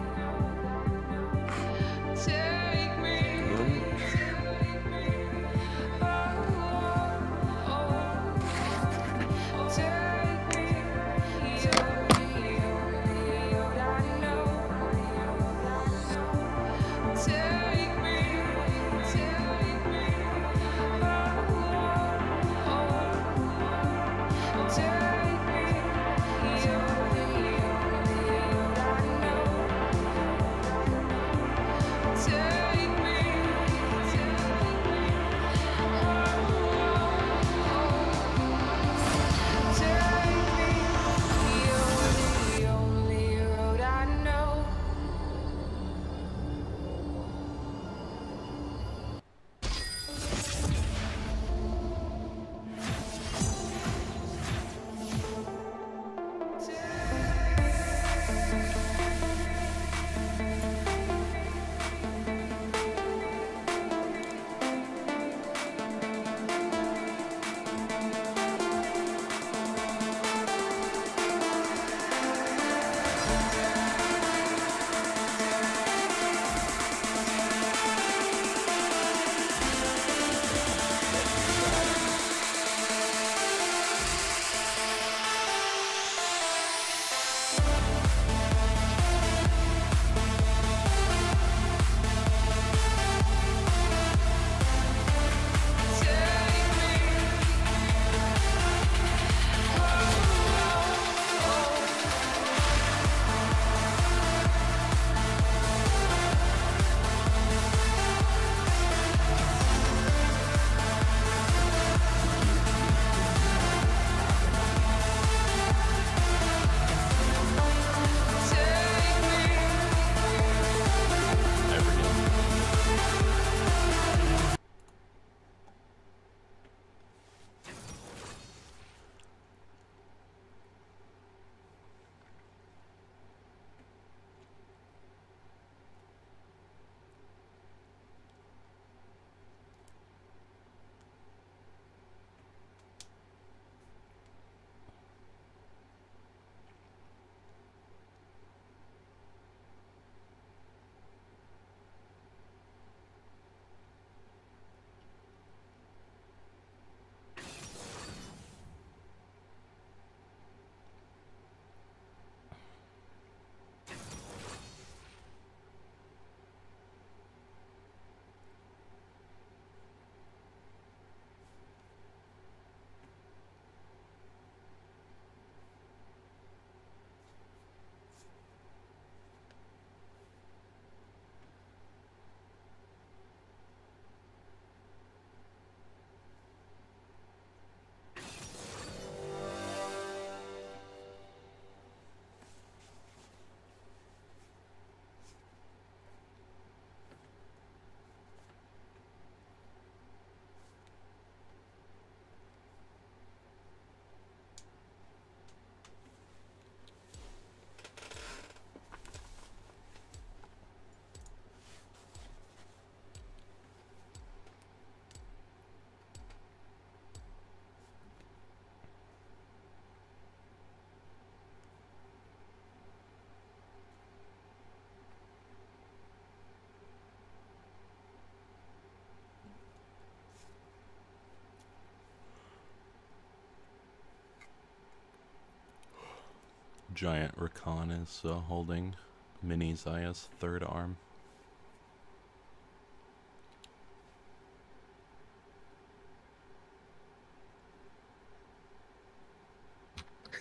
Giant Rakan is holding Mini Zaya's third arm.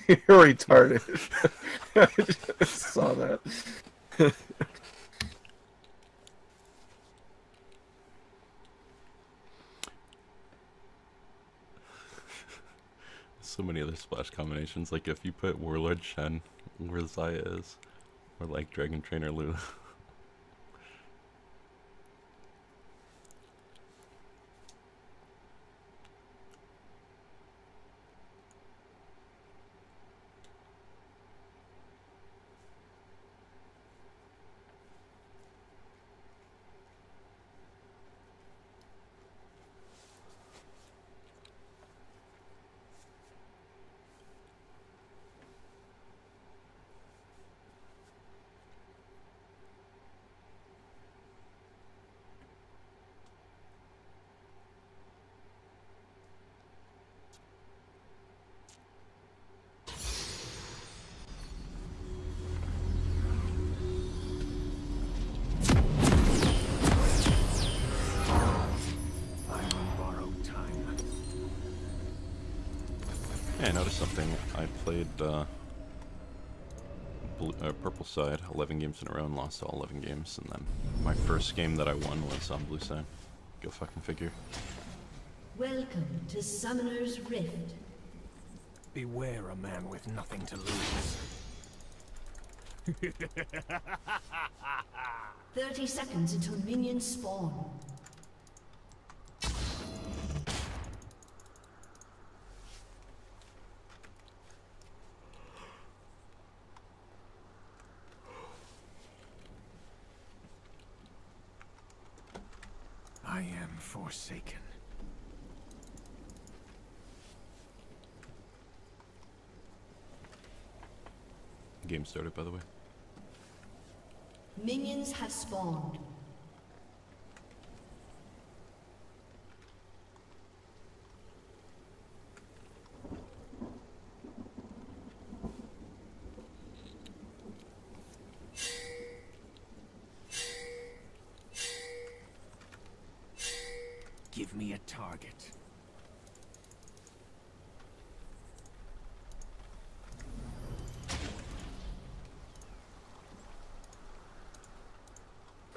You're retarded. I just saw that. So many other splash combinations, like if you put Warlord Shen where Zaya is, or like Dragon Trainer Lu. I noticed something. I played purple side 11 games in a row and lost all 11 games, and then my first game that I won was on blue side. Go fucking figure. Welcome to Summoner's Rift. Beware a man with nothing to lose. 30 seconds until minions spawn. I am forsaken. Game started, by the way. Minions have spawned. Give me a target.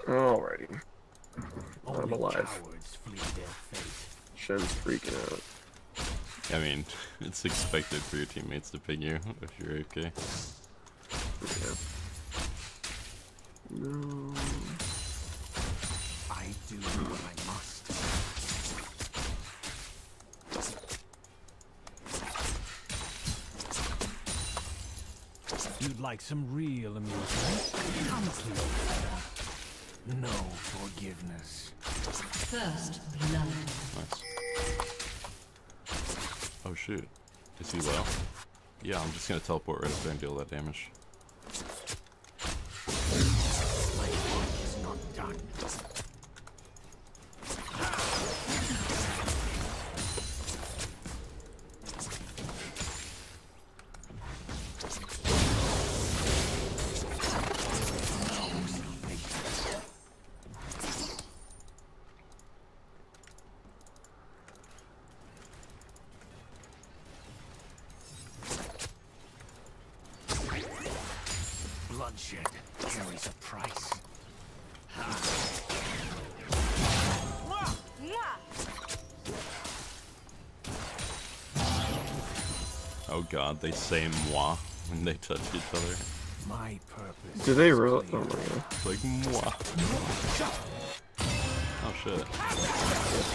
Alrighty. I'm Only alive. cowards flee their fate. Shen's freaking out. I mean, it's expected for your teammates to ping you if you're okay. Yeah. No. I do what I must. You'd like some real amusement? Come please. No forgiveness. First blood. Nice. Oh shoot. Is he low? Yeah, I'm just gonna teleport right up there and deal that damage. My work is not done. Bloodshed carries a price. Oh god, they say moi when they touch each other. My purpose. Do they is really? clear. Oh my god. It's like moi. Oh shit.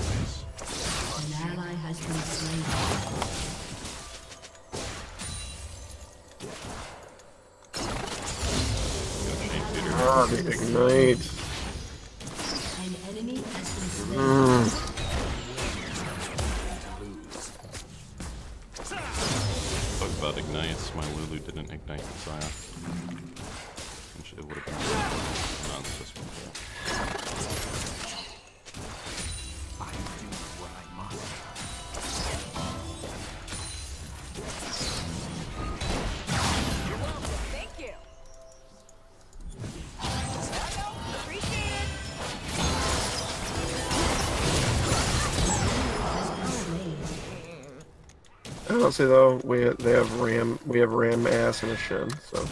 An ally has been slain. Go chain feeder. Ah, the ignite. An enemy has been slain. Fuck about ignites. My Lulu didn't ignite the Saya. Which it would have been. No, it's just one. I do what I must. Thank you. Appreciate it. Honestly though, they have Ram ass and a Shen, so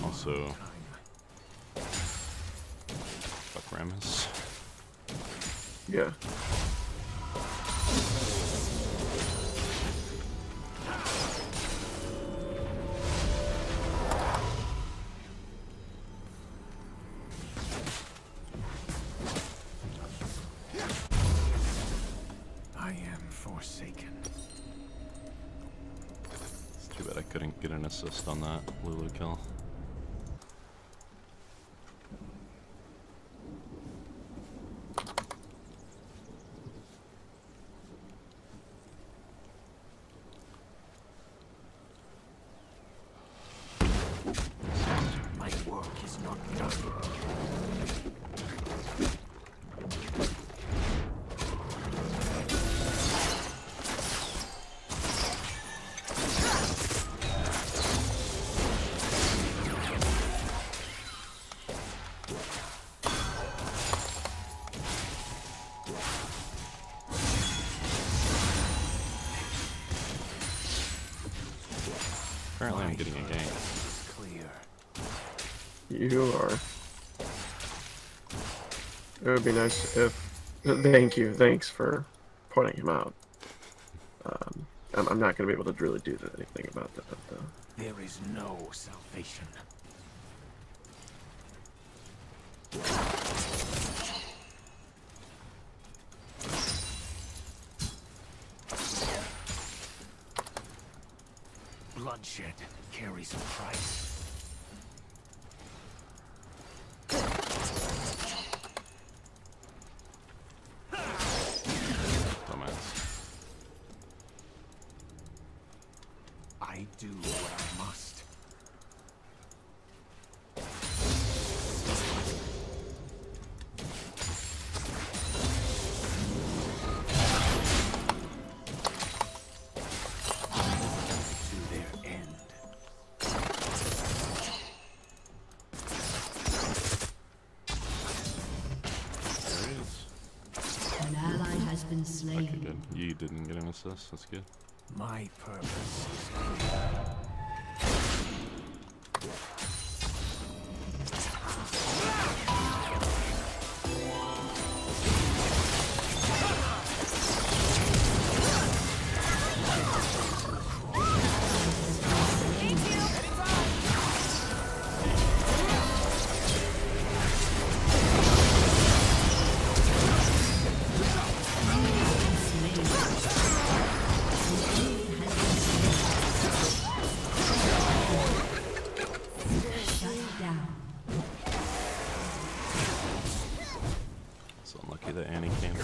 Also, fuck Rammus. yeah. I am forsaken. It's too bad I couldn't get an assist on that Lulu kill. My work is not done. Apparently I'm getting a gank. It's clear. You are. It would be nice if. Thank you. Thanks for pointing him out. I'm not going to be able to really do anything about that, though. There is no salvation. Bloodshed carries a price. Dumbass. I do what I must. To their end. There he is. An ally has been Okay, slain. good. You didn't get an assist. That's good. My purpose is clear. Shut down. It's unlucky that Annie came.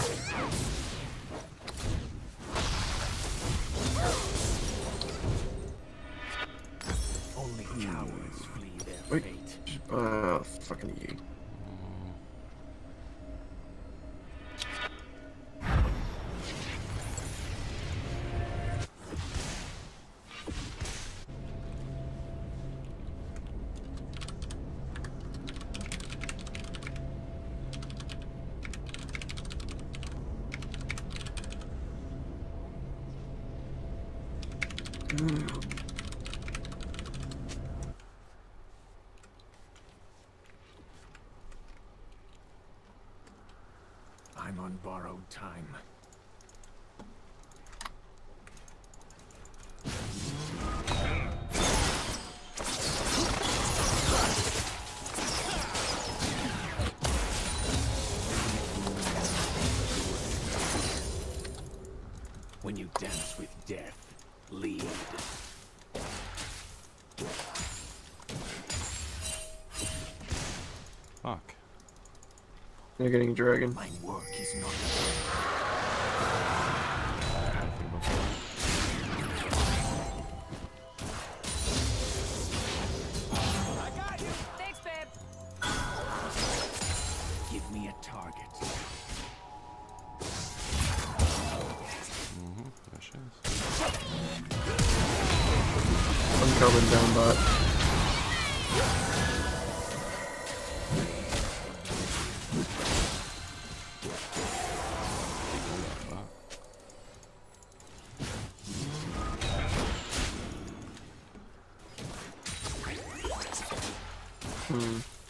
Only cowards flee their Wait. fate. Fucking you. I'm on borrowed time. When you dance with death, lead. Fuck. You're getting dragon. My work is not Nothing before. I got you. Thanks, babe. give me a target. There she is. I'm coming down bot.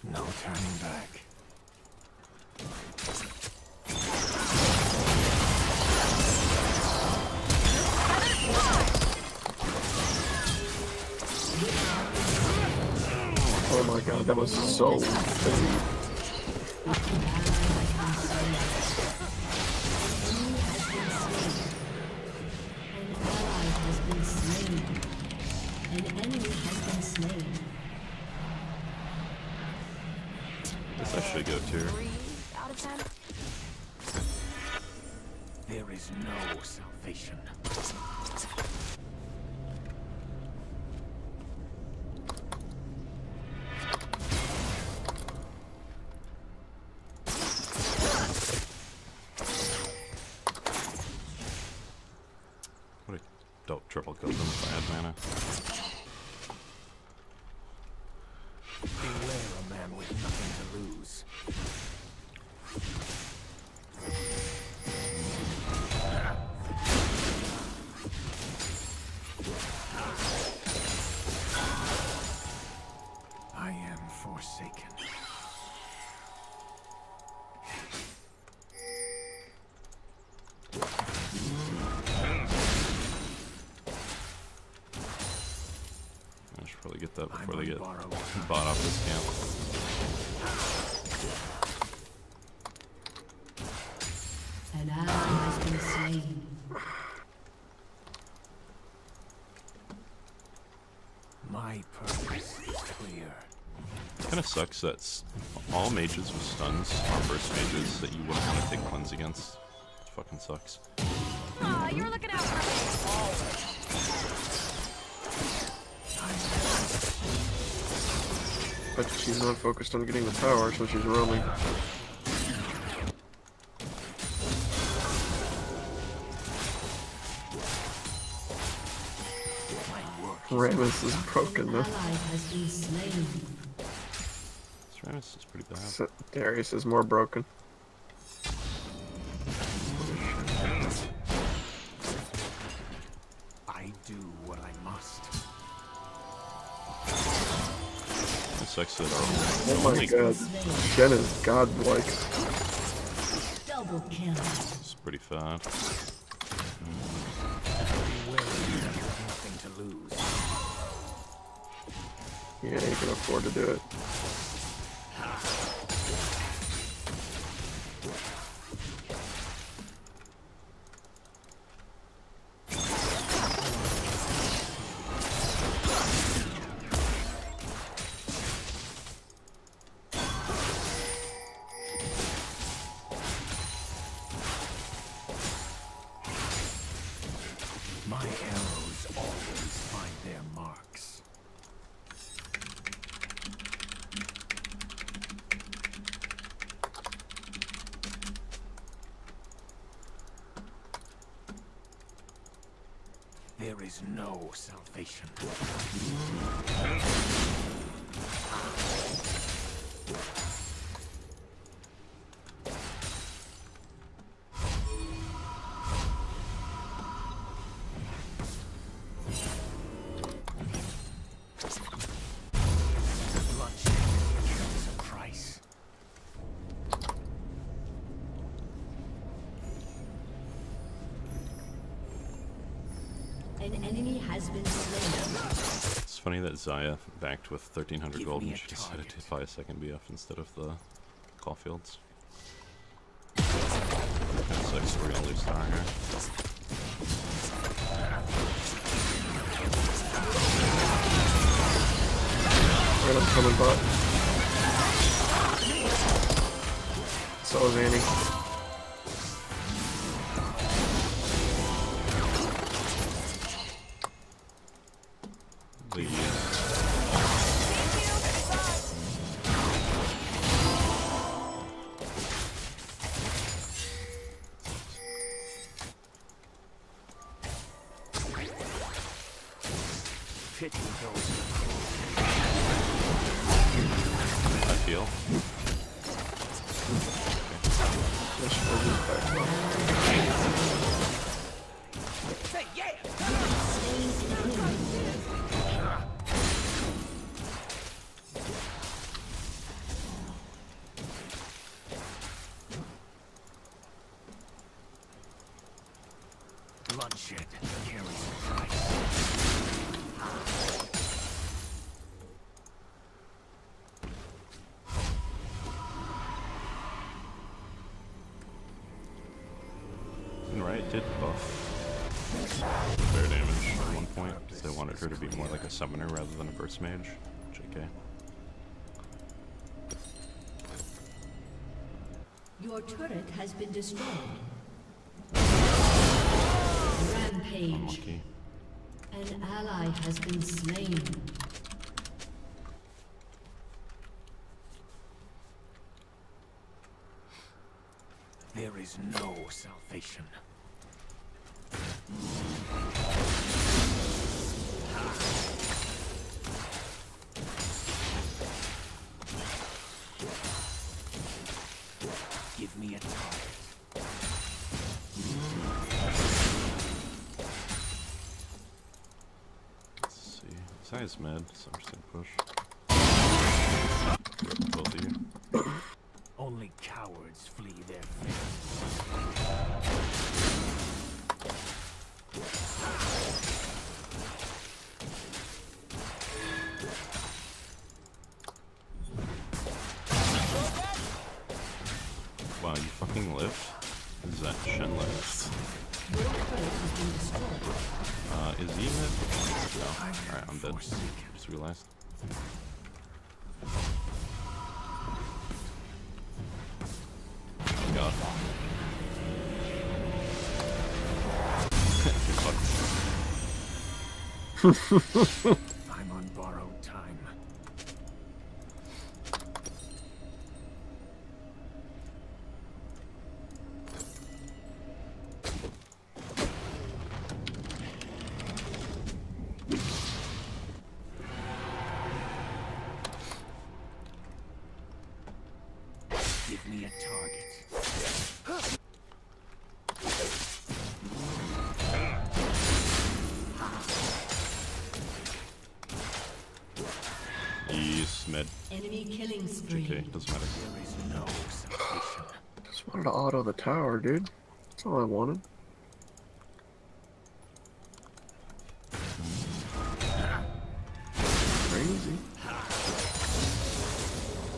No turning back. Oh my god, that was so busy. An enemy has been slain. Guess I should go too. 3 out of 10. There is no salvation. What a dope triple kill them if I had mana. Beware a man with nothing to lose. that before I'm they get on borrowed bought off this camp. An ally has been slain. My purpose is clear. Kind of sucks that all mages with stuns are burst mages that you wouldn't want to take cleanse against. It fucking sucks. Aw, you're looking out for But she's not focused on getting the tower, so she's roaming. Rammus is broken An though. ally has been slain. This Rammus is pretty bad. Darius is more broken. I do what I must. It sucks that our Oh my god. Jen is godlike. Double kill. is pretty fat. Beware, you have nothing to lose. Yeah, you can afford to do it. My arrows always find their marks. There is no salvation. Bloodshed carries a price. An enemy has been slain. It's funny that Zaya backed with 1300 Give gold me and a she decided to target. buy a second BF instead of the Caulfields. Kinda sucks we're gonna lose Star here. Right, I'm coming bot. So is Annie. The Pity those. I feel. Let's go just back. Bloodshed carries a price. And Riot did buff fair damage at one point because they wanted her to be more like a summoner rather than a burst mage. JK. Your turret has been destroyed. Rampage. Unlucky. An ally has been slain. There is no salvation. Give me a target. Let's see. Zaya's mid, so I'm just gonna push. Rip both of you. Only cowards flee their fate. fucking live? Is that Shen left? Your turret has been destroyed. Is he mid? No. Alright, I'm dead. Just realized. God. I'm on borrowed time. Give me a target. He's mid. Enemy killing spree. Okay, doesn't matter. There is no salvation. Just wanted to auto the tower, dude. That's all I wanted. Crazy.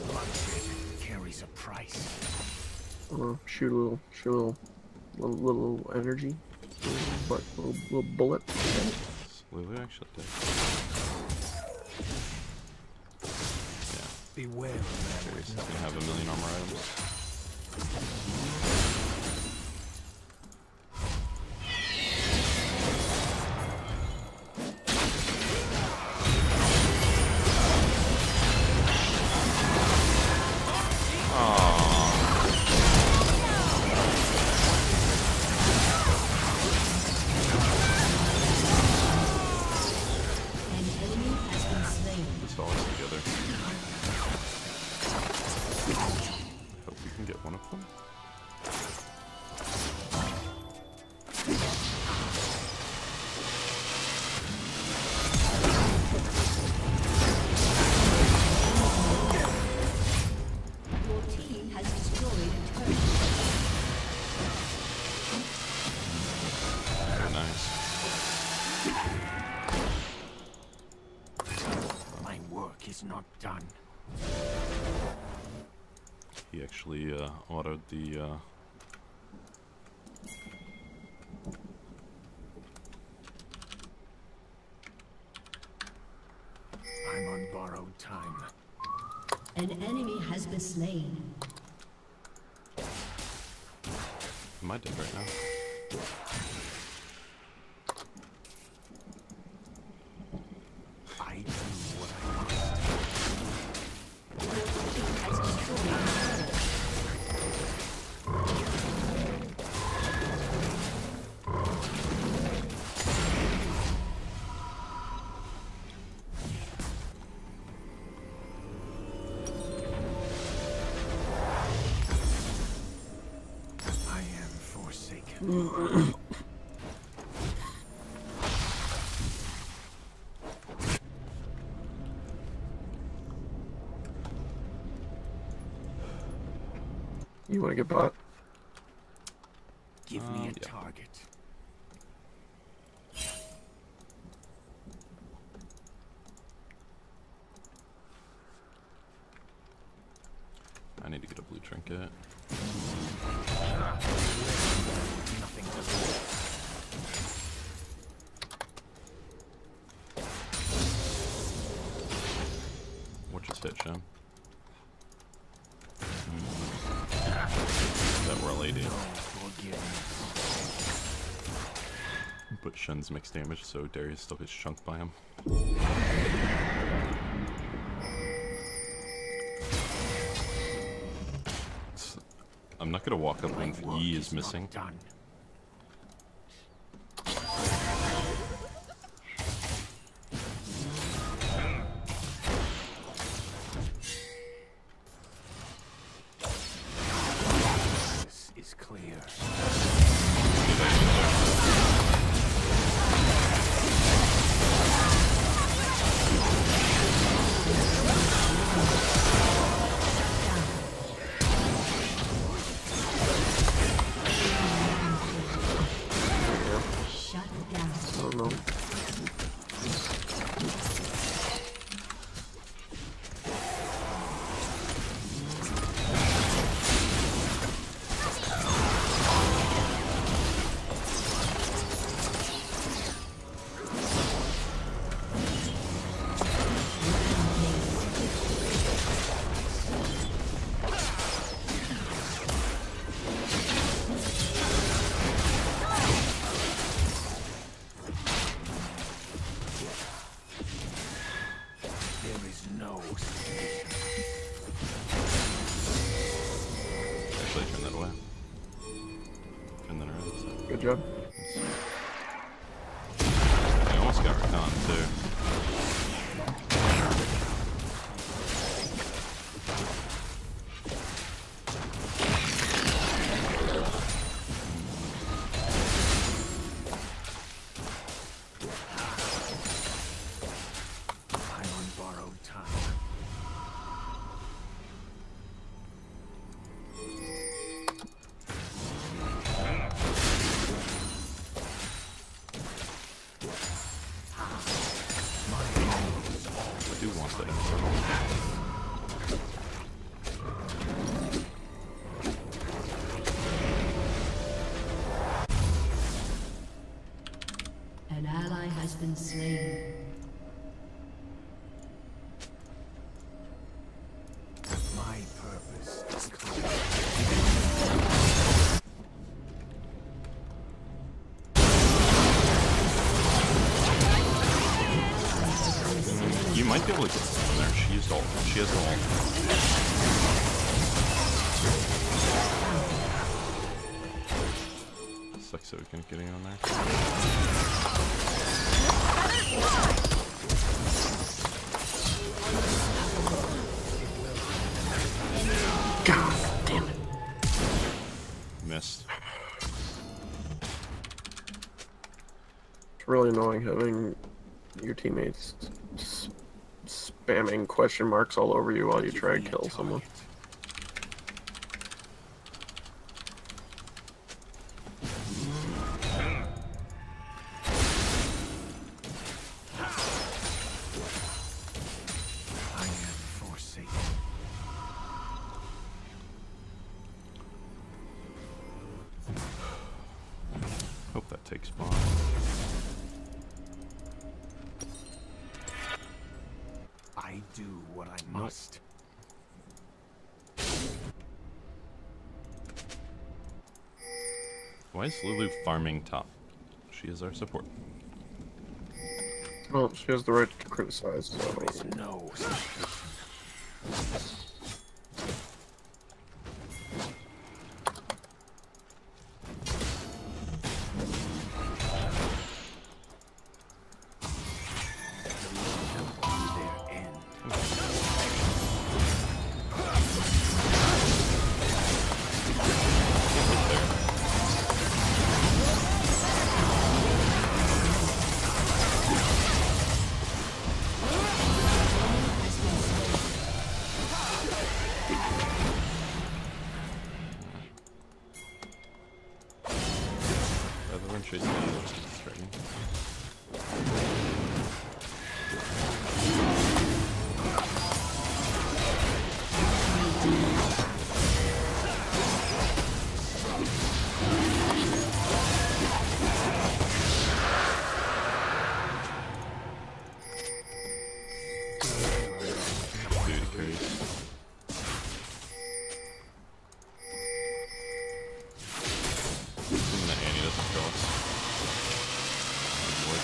Bloodshed carries a price. Shoot a little energy, little bullet. Lulu actually did. Beware of He's gonna have a million armor items. An enemy has been slain. This all is together. Hope we can get one of them. Your team has destroyed a turret. Very nice. my work is not done. He actually autoed the I'm on borrowed time. An enemy has been slain. Am I dead right now? I do what I must. Your team has destroyed a turret. I am forsaken. You want to get bot? Give me a yeah. target. I need to get a blue trinket. Nothing to lose. What just hit Shen? That we're lady. No forgiveness. But Shen's mixed damage, so Darius still gets chunked by him. I'm not gonna walk up when My work E is not missing. done. This is clear. Shut down. I don't know. turn that away. Turn that around. So. Good job. I almost got Rakan too. I'm on borrowed time. I do want that infernal. An ally has been slain. My purpose is clear. You might be able to get someone there. She used ult. She has no ult. Sucks that we couldn't get anyone there. God damn it. Missed. It's really annoying having your teammates spamming question marks all over you while you try and kill someone. I am forsaken. Hope that takes spawn. I do what I must. Why is Lulu farming top? She is our support. Well, she has the right to criticize, so... There's no suspicion. Their end. Everyone chasing me, which is distracting. Dude, carries. Assuming that Annie doesn't kill us. Would work.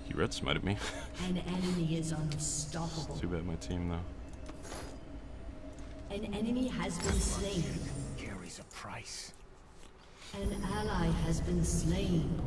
He red smited me. An enemy is unstoppable. Too bad my team though. An enemy has been slain. Carries a price. An ally has been slain.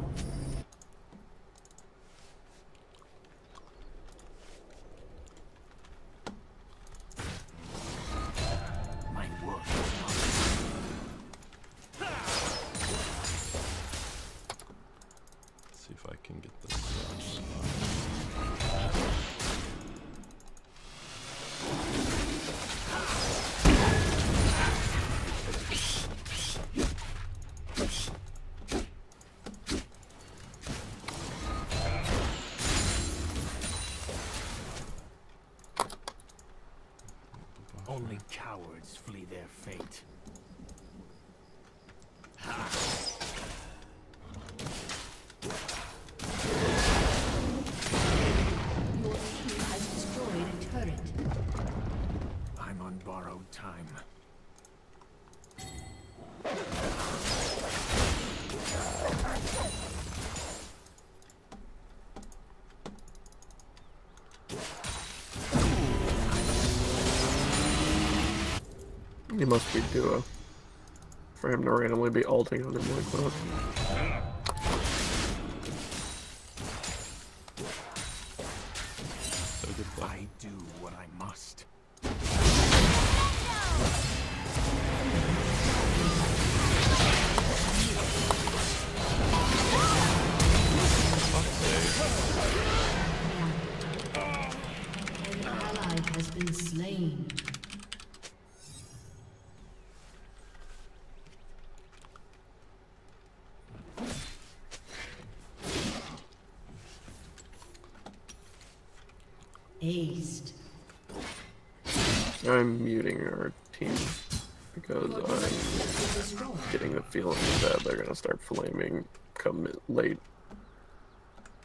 Only cowards flee their fate. Your team has destroyed a turret. I'm on borrowed time. He must be duo. For him to randomly be ulting on him like that. So good play. I do what I must. An ally has been slain. Aced. I'm muting our team because I'm getting the feeling that they're gonna start flaming come late,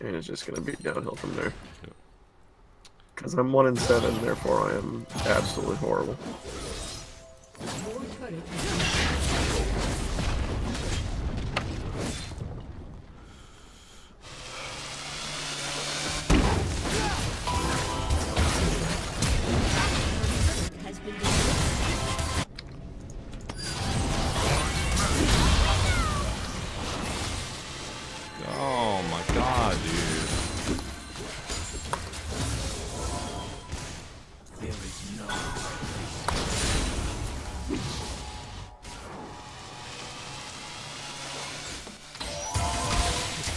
and it's just gonna be downhill from there. Yep. Because I'm 1-7, therefore I am absolutely horrible. Your turret has been has been destroyed. Oh my god, dude. There is no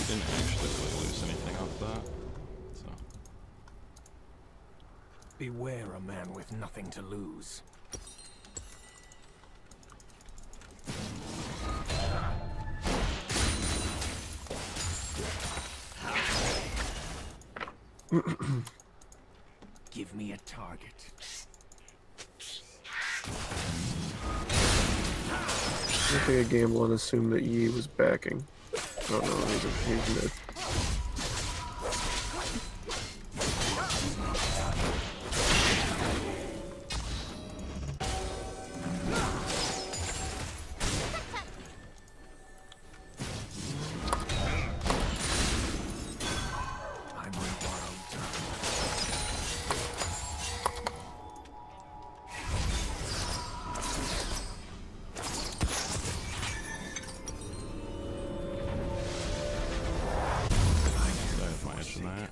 Didn't actually really lose anything off that. So beware a man with nothing to lose. Give me a target. I think a gamble and assume that Yi was backing. Oh no, he's mid. I'm on borrowed time. I have my edge in that.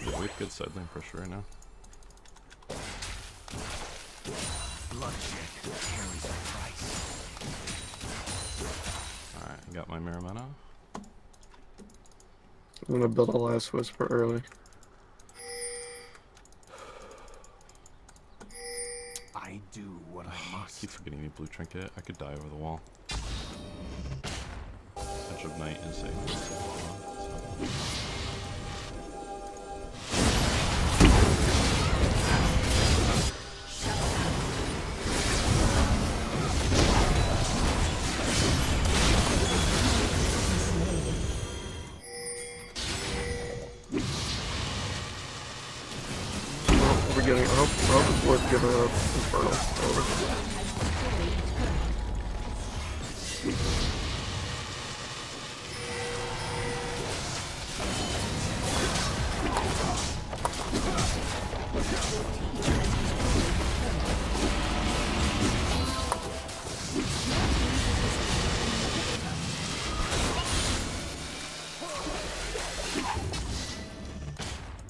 Yeah, we have good side lane pressure right now. Bloodshed carries a price. Alright, I got my Miramena. I'm gonna build a last whisper early. I do what I must. Keep forgetting the blue trinket. I could die over the wall. Edge of Night is a so. We're getting. I hope it's worth giving up Infernal. Over.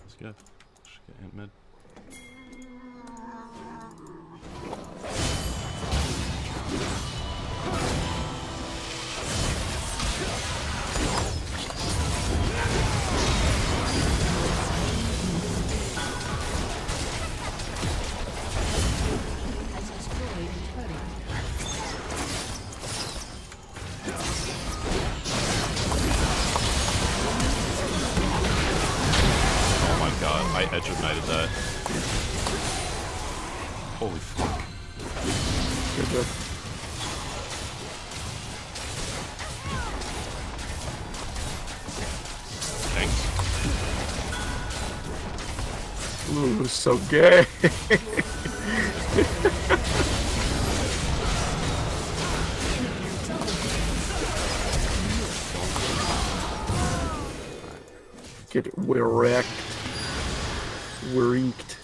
It's good. Should get hit mid. has destroyed a turret. I edge of knighted that. Holy fuck. Good job. Thanks. Ooh, so gay. Get wrecked. Wrecked.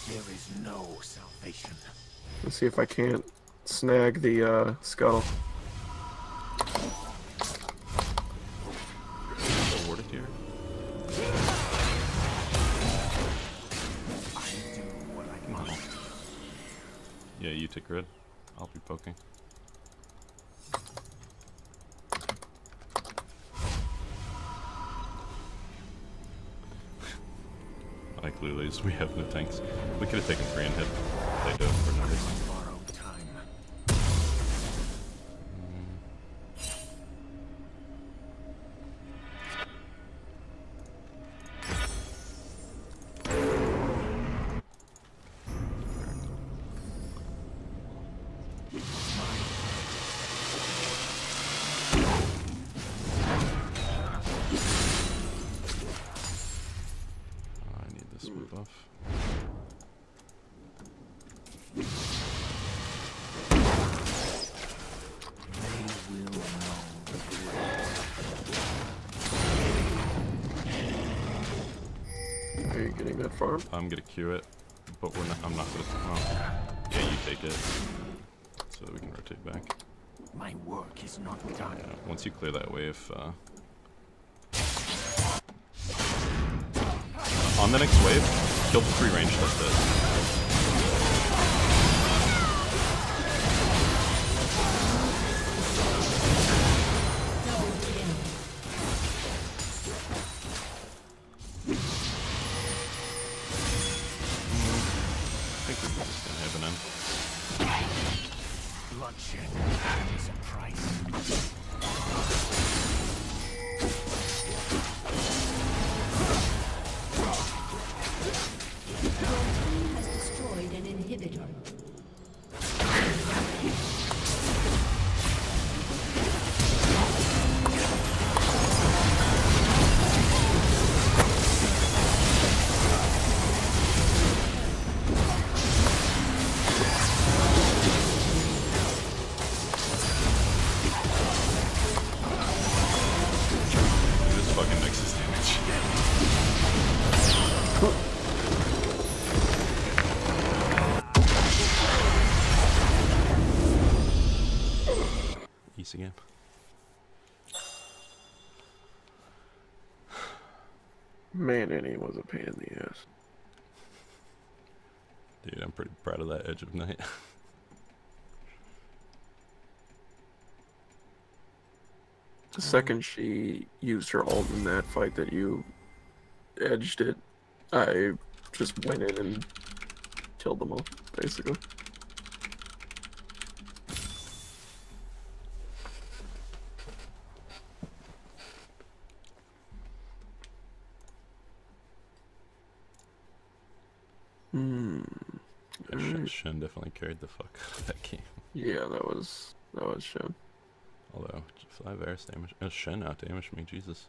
There is no salvation. Let's see if I can't snag the scuttle. Award it here. I do what I must. Yeah, you take red. I'll be poking. Like Lulu's, we have no tanks. We could have taken 3 and hit. They do for no reason. Borrowed time. I need this buff. They will know. Are you getting that farm? I'm gonna queue it, but we're not. I'm not gonna. Oh. Yeah, you take it, so that we can rotate back. My work is not done. Yeah, once you clear that wave, on the next wave, kill the 3 range. That's it. I think we can just gonna have an end. Bloodshed is a price. Has destroyed an inhibitor. This fucking Nexus damage. East again. Man, Annie was a pain in the ass. Dude, I'm pretty proud of that Edge of Night. The second she used her ult in that fight that you edged it, I just went in and killed them all, basically. Alright. Shen definitely carried the fuck out of that game. Yeah, that was Shen. Although, 5 Varus damage. Shen out damaged me, Jesus.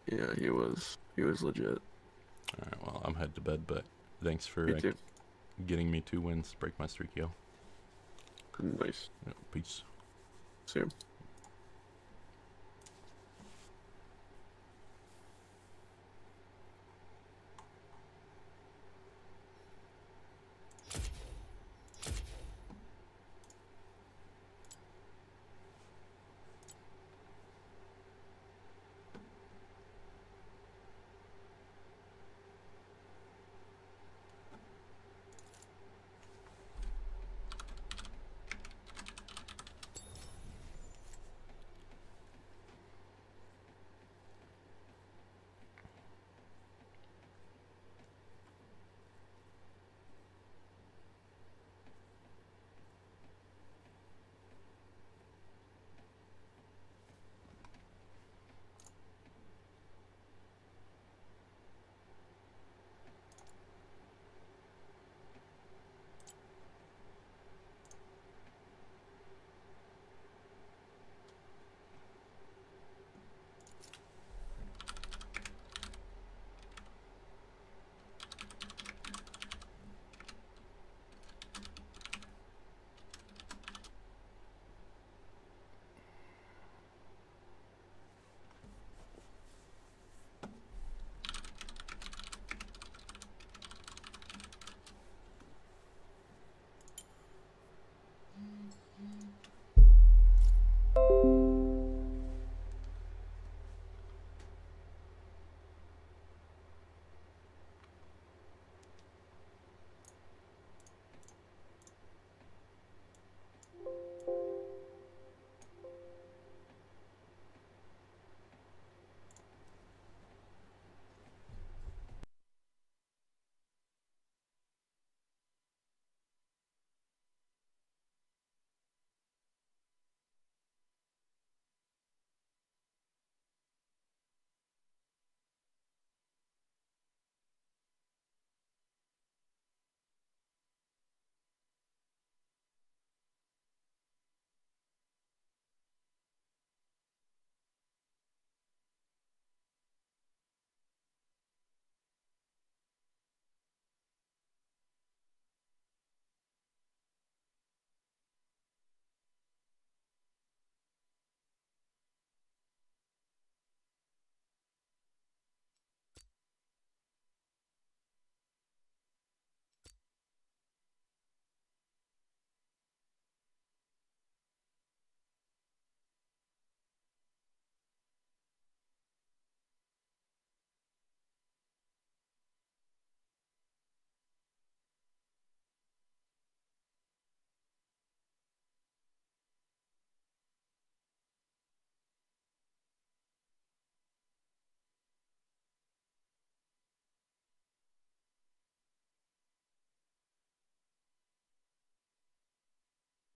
Yeah, he was legit. Alright, well, I'm headed to bed, but thanks for Me too. getting me 2 wins. Break my streak, yo. Nice. Yeah, peace. See you.